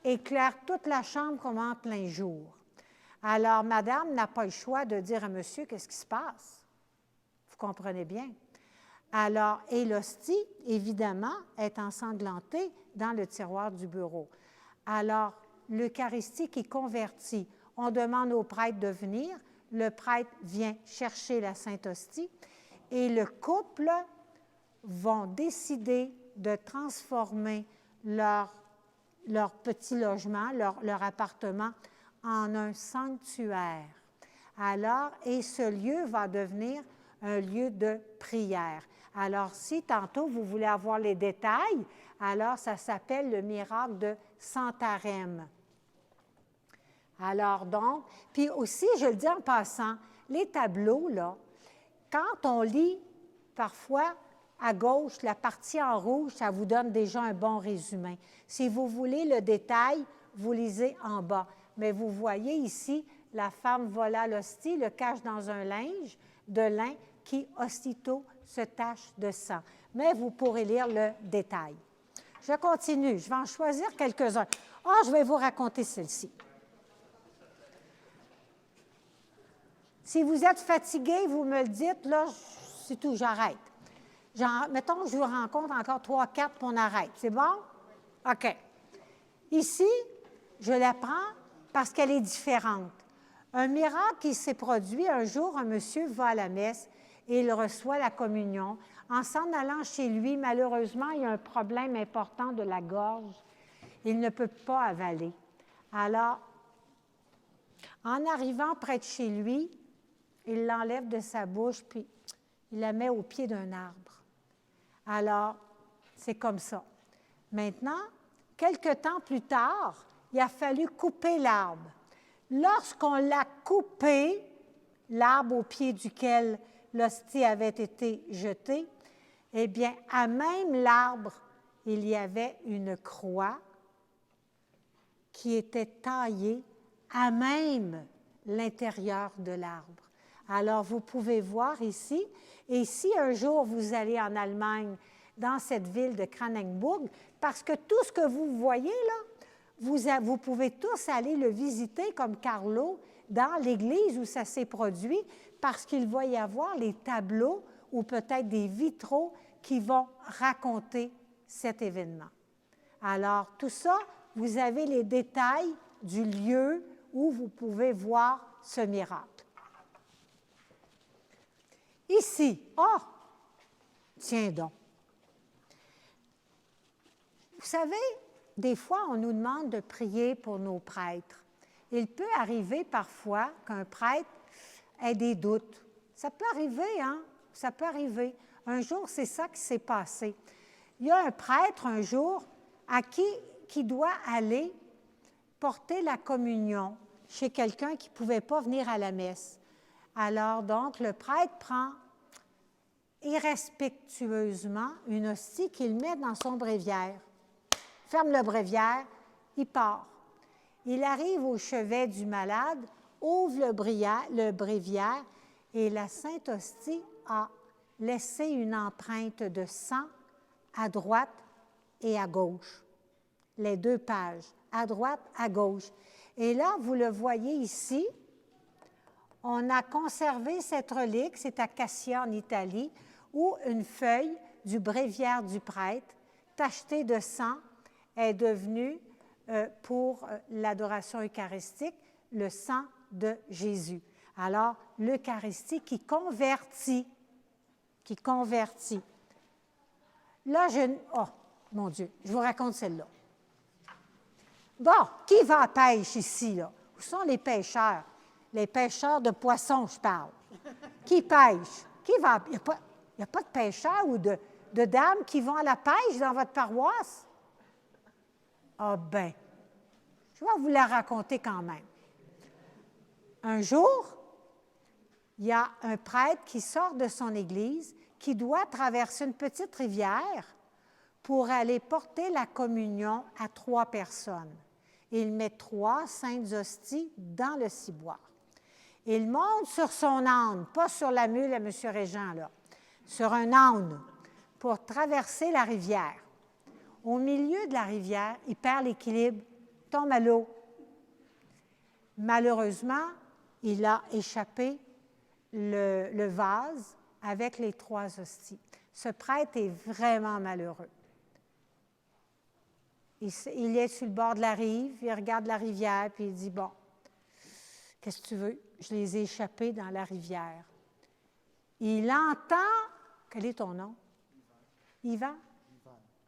éclaire toute la chambre comme en plein jour. Alors, madame n'a pas le choix de dire à monsieur qu'est-ce qui se passe. Vous comprenez bien. Alors, et l'hostie, évidemment, est ensanglantée dans le tiroir du bureau. Alors, l'Eucharistie qui convertit, on demande au prêtre de venir, le prêtre vient chercher la Sainte Hostie et le couple vont décider de transformer leur petit logement, leur appartement, en un sanctuaire. Alors, et ce lieu va devenir un lieu de prière. Alors, si tantôt vous voulez avoir les détails, alors ça s'appelle le miracle de Santarém. Alors donc, puis aussi, je le dis en passant, les tableaux, là, quand on lit parfois à gauche, la partie en rouge, ça vous donne déjà un bon résumé. Si vous voulez le détail, vous lisez en bas. Mais vous voyez ici, la femme vola l'hostie, le cache dans un linge de lin qui aussitôt se tache de sang. Mais vous pourrez lire le détail. Je continue, je vais en choisir quelques-uns. Je vais vous raconter celle-ci. Si vous êtes fatigué, vous me le dites, là, c'est tout, j'arrête. Mettons que je vous rencontre encore 3, 4, puis on arrête. C'est bon? OK. Ici, je la prends parce qu'elle est différente. Un miracle qui s'est produit un jour, un monsieur va à la messe et il reçoit la communion. En s'en allant chez lui, malheureusement, il y a un problème important de la gorge. Il ne peut pas avaler. Alors, en arrivant près de chez lui, il l'enlève de sa bouche, puis il la met au pied d'un arbre. Alors, c'est comme ça. Maintenant, quelque temps plus tard, il a fallu couper l'arbre. Lorsqu'on l'a coupé, l'arbre au pied duquel l'hostie avait été jetée, eh bien, à même l'arbre, il y avait une croix qui était taillée à même l'intérieur de l'arbre. Alors, vous pouvez voir ici, et si un jour vous allez en Allemagne, dans cette ville de Krannenburg, parce que tout ce que vous voyez là, vous pouvez tous aller le visiter comme Carlo dans l'église où ça s'est produit, parce qu'il va y avoir les tableaux ou peut-être des vitraux qui vont raconter cet événement. Alors, tout ça, vous avez les détails du lieu où vous pouvez voir ce miracle. Ici, tiens donc. Vous savez, des fois, on nous demande de prier pour nos prêtres. Il peut arriver parfois qu'un prêtre ait des doutes. Ça peut arriver, hein? Ça peut arriver. Un jour, c'est ça qui s'est passé. Il y a un prêtre, un jour, qui doit aller porter la communion chez quelqu'un qui ne pouvait pas venir à la messe. Alors, donc, le prêtre prend irrespectueusement une hostie qu'il met dans son bréviaire. Ferme le bréviaire, il part. Il arrive au chevet du malade, ouvre le bréviaire et la Sainte Hostie a laissé une empreinte de sang à droite et à gauche. Les 2 pages, à droite, à gauche. Et là, vous le voyez ici, on a conservé cette relique, c'est à Cassia en Italie, où une feuille du bréviaire du prêtre, tachetée de sang, est devenue, pour l'adoration eucharistique, le sang de Jésus. Alors, l'Eucharistie qui convertit. Là, oh, mon Dieu, je vous raconte celle-là. Bon, qui va à pêche ici, là? Où sont les pêcheurs? Les pêcheurs de poissons, je parle. Qui pêche? Qui va? Il n'y a pas de pêcheurs ou de dames qui vont à la pêche dans votre paroisse? Ah ben, je vais vous la raconter quand même. Un jour, il y a un prêtre qui sort de son église, qui doit traverser une petite rivière pour aller porter la communion à 3 personnes. Il met 3 saintes hosties dans le ciboire. Il monte sur son âne, pas sur la mule à M. Régent, là, sur un âne, pour traverser la rivière. Au milieu de la rivière, il perd l'équilibre, tombe à l'eau. Malheureusement, il a échappé le vase avec les 3 hosties. Ce prêtre est vraiment malheureux. Il est sur le bord de la rive, il regarde la rivière, puis il dit, bon, qu'est-ce que tu veux? Je les ai échappés dans la rivière. Il entend, quel est ton nom? Ivan?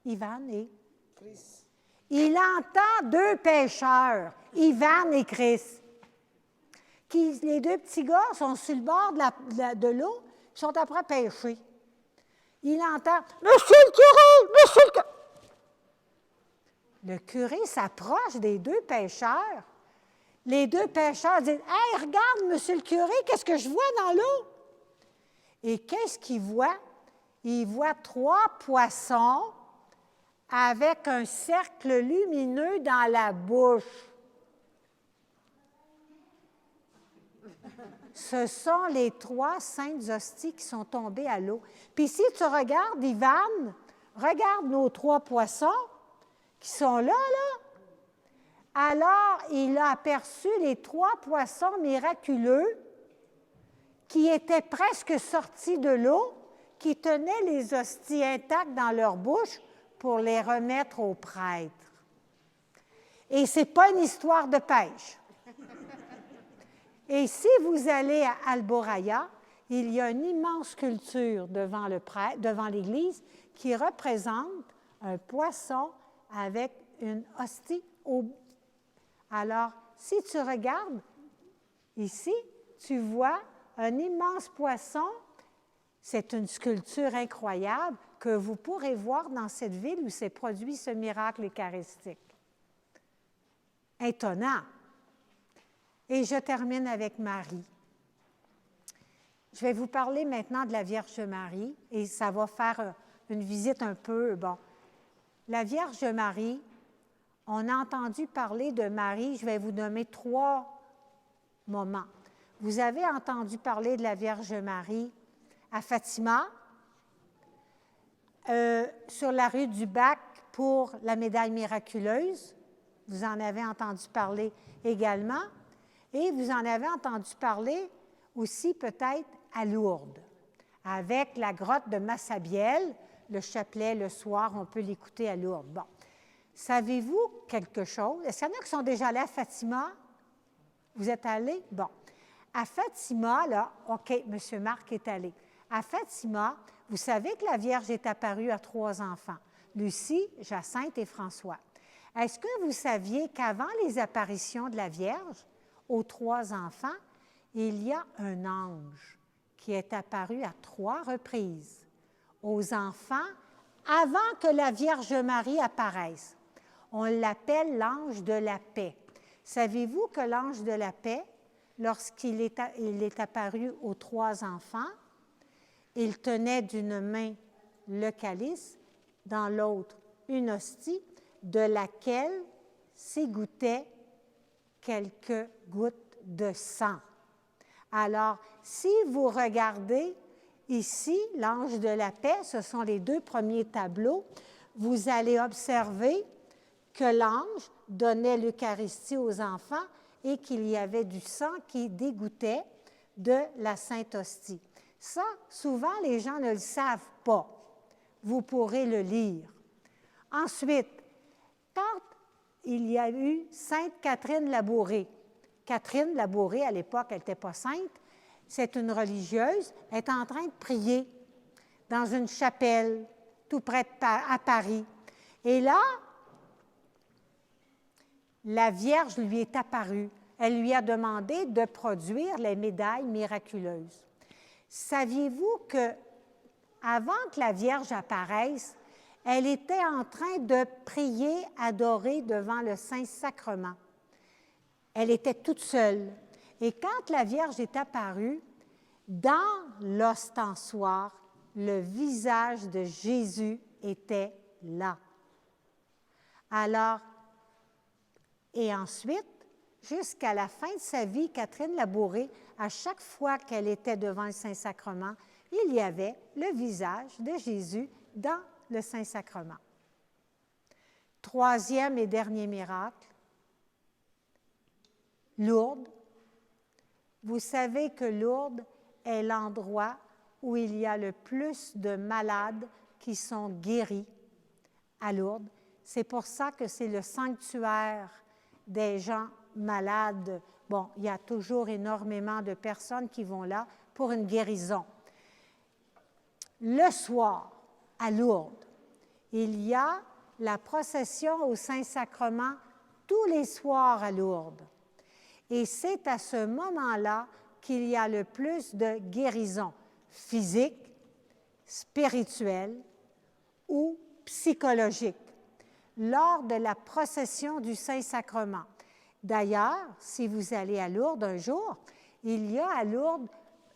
Ivan et? Chris. Il entend 2 pêcheurs, Ivan et Chris. Les 2 petits gars sont sur le bord de l'eau, ils sont après pêcher. Il entend, Monsieur le curé, Monsieur le curé. Le curé s'approche des 2 pêcheurs. Les 2 pêcheurs disent, hey, regarde, Monsieur le curé, qu'est-ce que je vois dans l'eau? Et qu'est-ce qu'il voit? Il voit 3 poissons avec un cercle lumineux dans la bouche. Ce sont les 3 saintes hosties qui sont tombées à l'eau. Puis si tu regardes, Ivan, regarde nos 3 poissons qui sont là. Alors, il a aperçu les 3 poissons miraculeux qui étaient presque sortis de l'eau, qui tenaient les hosties intactes dans leur bouche pour les remettre au prêtre. Et ce n'est pas une histoire de pêche. Et si vous allez à Alboraya, il y a une immense sculpture devant l'église qui représente un poisson avec une hostie au bout. Alors, si tu regardes ici, tu vois un immense poisson. C'est une sculpture incroyable que vous pourrez voir dans cette ville où s'est produit ce miracle eucharistique. Étonnant. Et je termine avec Marie. Je vais vous parler maintenant de la Vierge Marie et ça va faire une visite un peu, bon. La Vierge Marie, on a entendu parler de Marie, je vais vous nommer 3 moments. Vous avez entendu parler de la Vierge Marie à Fatima, sur la rue du Bac pour la médaille miraculeuse. Vous en avez entendu parler également. Et vous en avez entendu parler aussi peut-être à Lourdes, avec la grotte de Massabielle, le chapelet le soir, on peut l'écouter à Lourdes. Bon, savez-vous quelque chose? Est-ce qu'il y en a qui sont déjà allés à Fatima? Vous êtes allés? Bon. À Fatima, là, OK, M. Marc est allé. À Fatima, vous savez que la Vierge est apparue à 3 enfants, Lucie, Jacinthe et François. Est-ce que vous saviez qu'avant les apparitions de la Vierge, aux 3 enfants, il y a un ange qui est apparu à 3 reprises aux enfants avant que la Vierge Marie apparaisse. On l'appelle l'ange de la paix. Savez-vous que l'ange de la paix, lorsqu'il est apparu aux 3 enfants, il tenait d'une main le calice, dans l'autre une hostie, de laquelle s'égouttait quelques gouttes de sang. Alors, si vous regardez ici, l'ange de la paix, ce sont les 2 premiers tableaux, vous allez observer que l'ange donnait l'Eucharistie aux enfants et qu'il y avait du sang qui dégouttait de la Sainte Hostie. Ça, souvent, les gens ne le savent pas. Vous pourrez le lire. Ensuite, quand il y a eu Sainte Catherine Labouré, Catherine Labouré, à l'époque, elle n'était pas sainte, c'est une religieuse, elle est en train de prier dans une chapelle tout près à Paris. Et là, la Vierge lui est apparue. Elle lui a demandé de produire les médailles miraculeuses. Saviez-vous que, avant que la Vierge apparaisse, elle était en train de prier, adorer devant le Saint-Sacrement. Elle était toute seule. Et quand la Vierge est apparue, dans l'ostensoir, le visage de Jésus était là. Alors, et ensuite, jusqu'à la fin de sa vie, Catherine Labouré, à chaque fois qu'elle était devant le Saint-Sacrement, il y avait le visage de Jésus dans le Saint-Sacrement. 3e et dernier miracle, Lourdes. Vous savez que Lourdes est l'endroit où il y a le plus de malades qui sont guéris à Lourdes. C'est pour ça que c'est le sanctuaire des gens malades. Bon, il y a toujours énormément de personnes qui vont là pour une guérison. Le soir, à Lourdes, il y a la procession au Saint-Sacrement tous les soirs à Lourdes. Et c'est à ce moment-là qu'il y a le plus de guérison physique, spirituelle ou psychologique lors de la procession du Saint-Sacrement. D'ailleurs, si vous allez à Lourdes un jour, il y a à Lourdes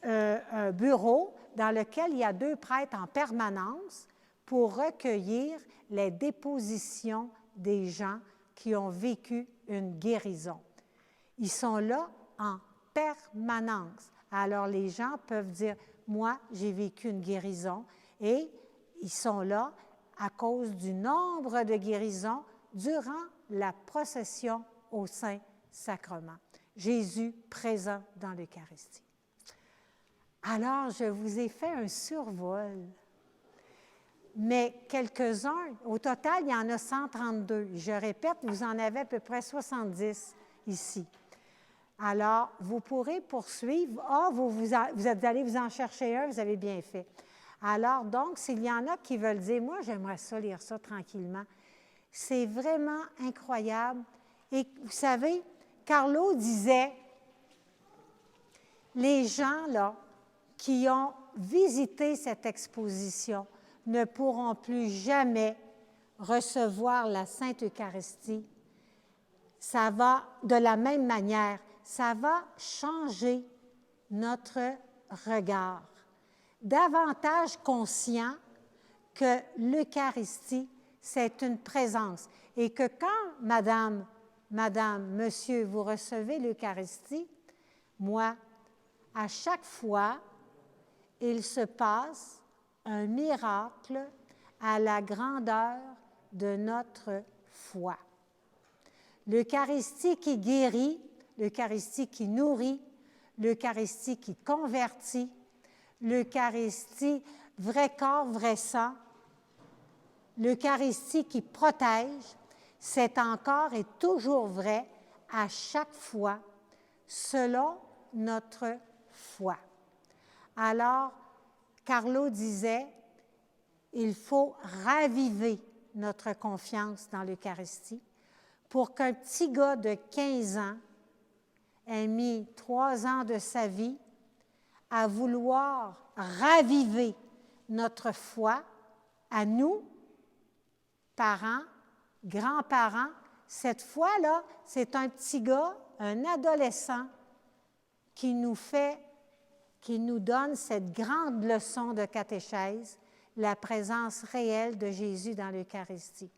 un bureau dans lequel il y a 2 prêtres en permanence pour recueillir les dépositions des gens qui ont vécu une guérison. Ils sont là en permanence. Alors, les gens peuvent dire, moi, j'ai vécu une guérison, et ils sont là à cause du nombre de guérisons durant la procession au Saint-Sacrement. Jésus présent dans l'Eucharistie. Alors, je vous ai fait un survol, mais quelques-uns, au total, il y en a 132. Je répète, vous en avez à peu près 70 ici. Alors, vous pourrez poursuivre. Vous êtes allé vous en chercher un, vous avez bien fait. Alors, donc, s'il y en a qui veulent dire, moi, j'aimerais ça, lire ça tranquillement, c'est vraiment incroyable. Et vous savez, Carlo disait, les gens, là, qui ont visité cette exposition ne pourront plus jamais recevoir la Sainte Eucharistie. Ça va de la même manière. Ça va changer notre regard. Davantage conscient que l'Eucharistie, c'est une présence. Et que quand, madame, monsieur, vous recevez l'Eucharistie, moi, à chaque fois, il se passe un miracle à la grandeur de notre foi. L'Eucharistie qui guérit, l'Eucharistie qui nourrit, l'Eucharistie qui convertit, l'Eucharistie vrai corps, vrai sang, l'Eucharistie qui protège, c'est encore et toujours vrai à chaque fois selon notre foi. Alors, Carlo disait, il faut raviver notre confiance dans l'Eucharistie pour qu'un petit gars de 15 ans ait mis 3 ans de sa vie à vouloir raviver notre foi à nous, parents, grands-parents, cette fois-là, c'est un petit gars, un adolescent, qui nous donne cette grande leçon de catéchèse, la présence réelle de Jésus dans l'Eucharistie.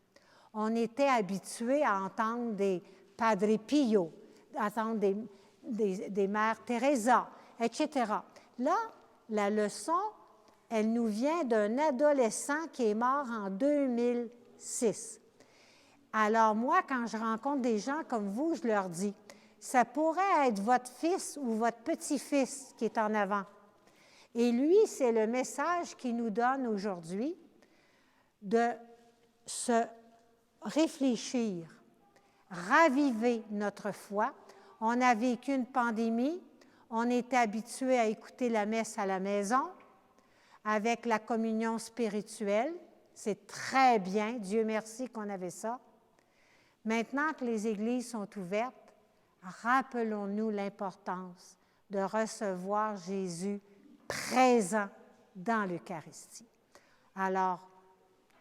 On était habitué à entendre des Padre Pio, à entendre des Mères Teresa, etc. Là, la leçon, elle nous vient d'un adolescent qui est mort en 2006. Alors moi, quand je rencontre des gens comme vous, je leur dis, ça pourrait être votre fils ou votre petit-fils qui est en avant. Et lui, c'est le message qu'il nous donne aujourd'hui de se réfléchir, raviver notre foi. On a vécu une pandémie, on était habitué à écouter la messe à la maison avec la communion spirituelle. C'est très bien, Dieu merci qu'on avait ça. Maintenant que les églises sont ouvertes, rappelons-nous l'importance de recevoir Jésus présent dans l'Eucharistie. Alors,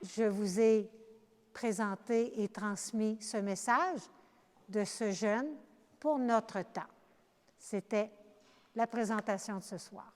je vous ai présenté et transmis ce message de ce jeune pour notre temps. C'était la présentation de ce soir.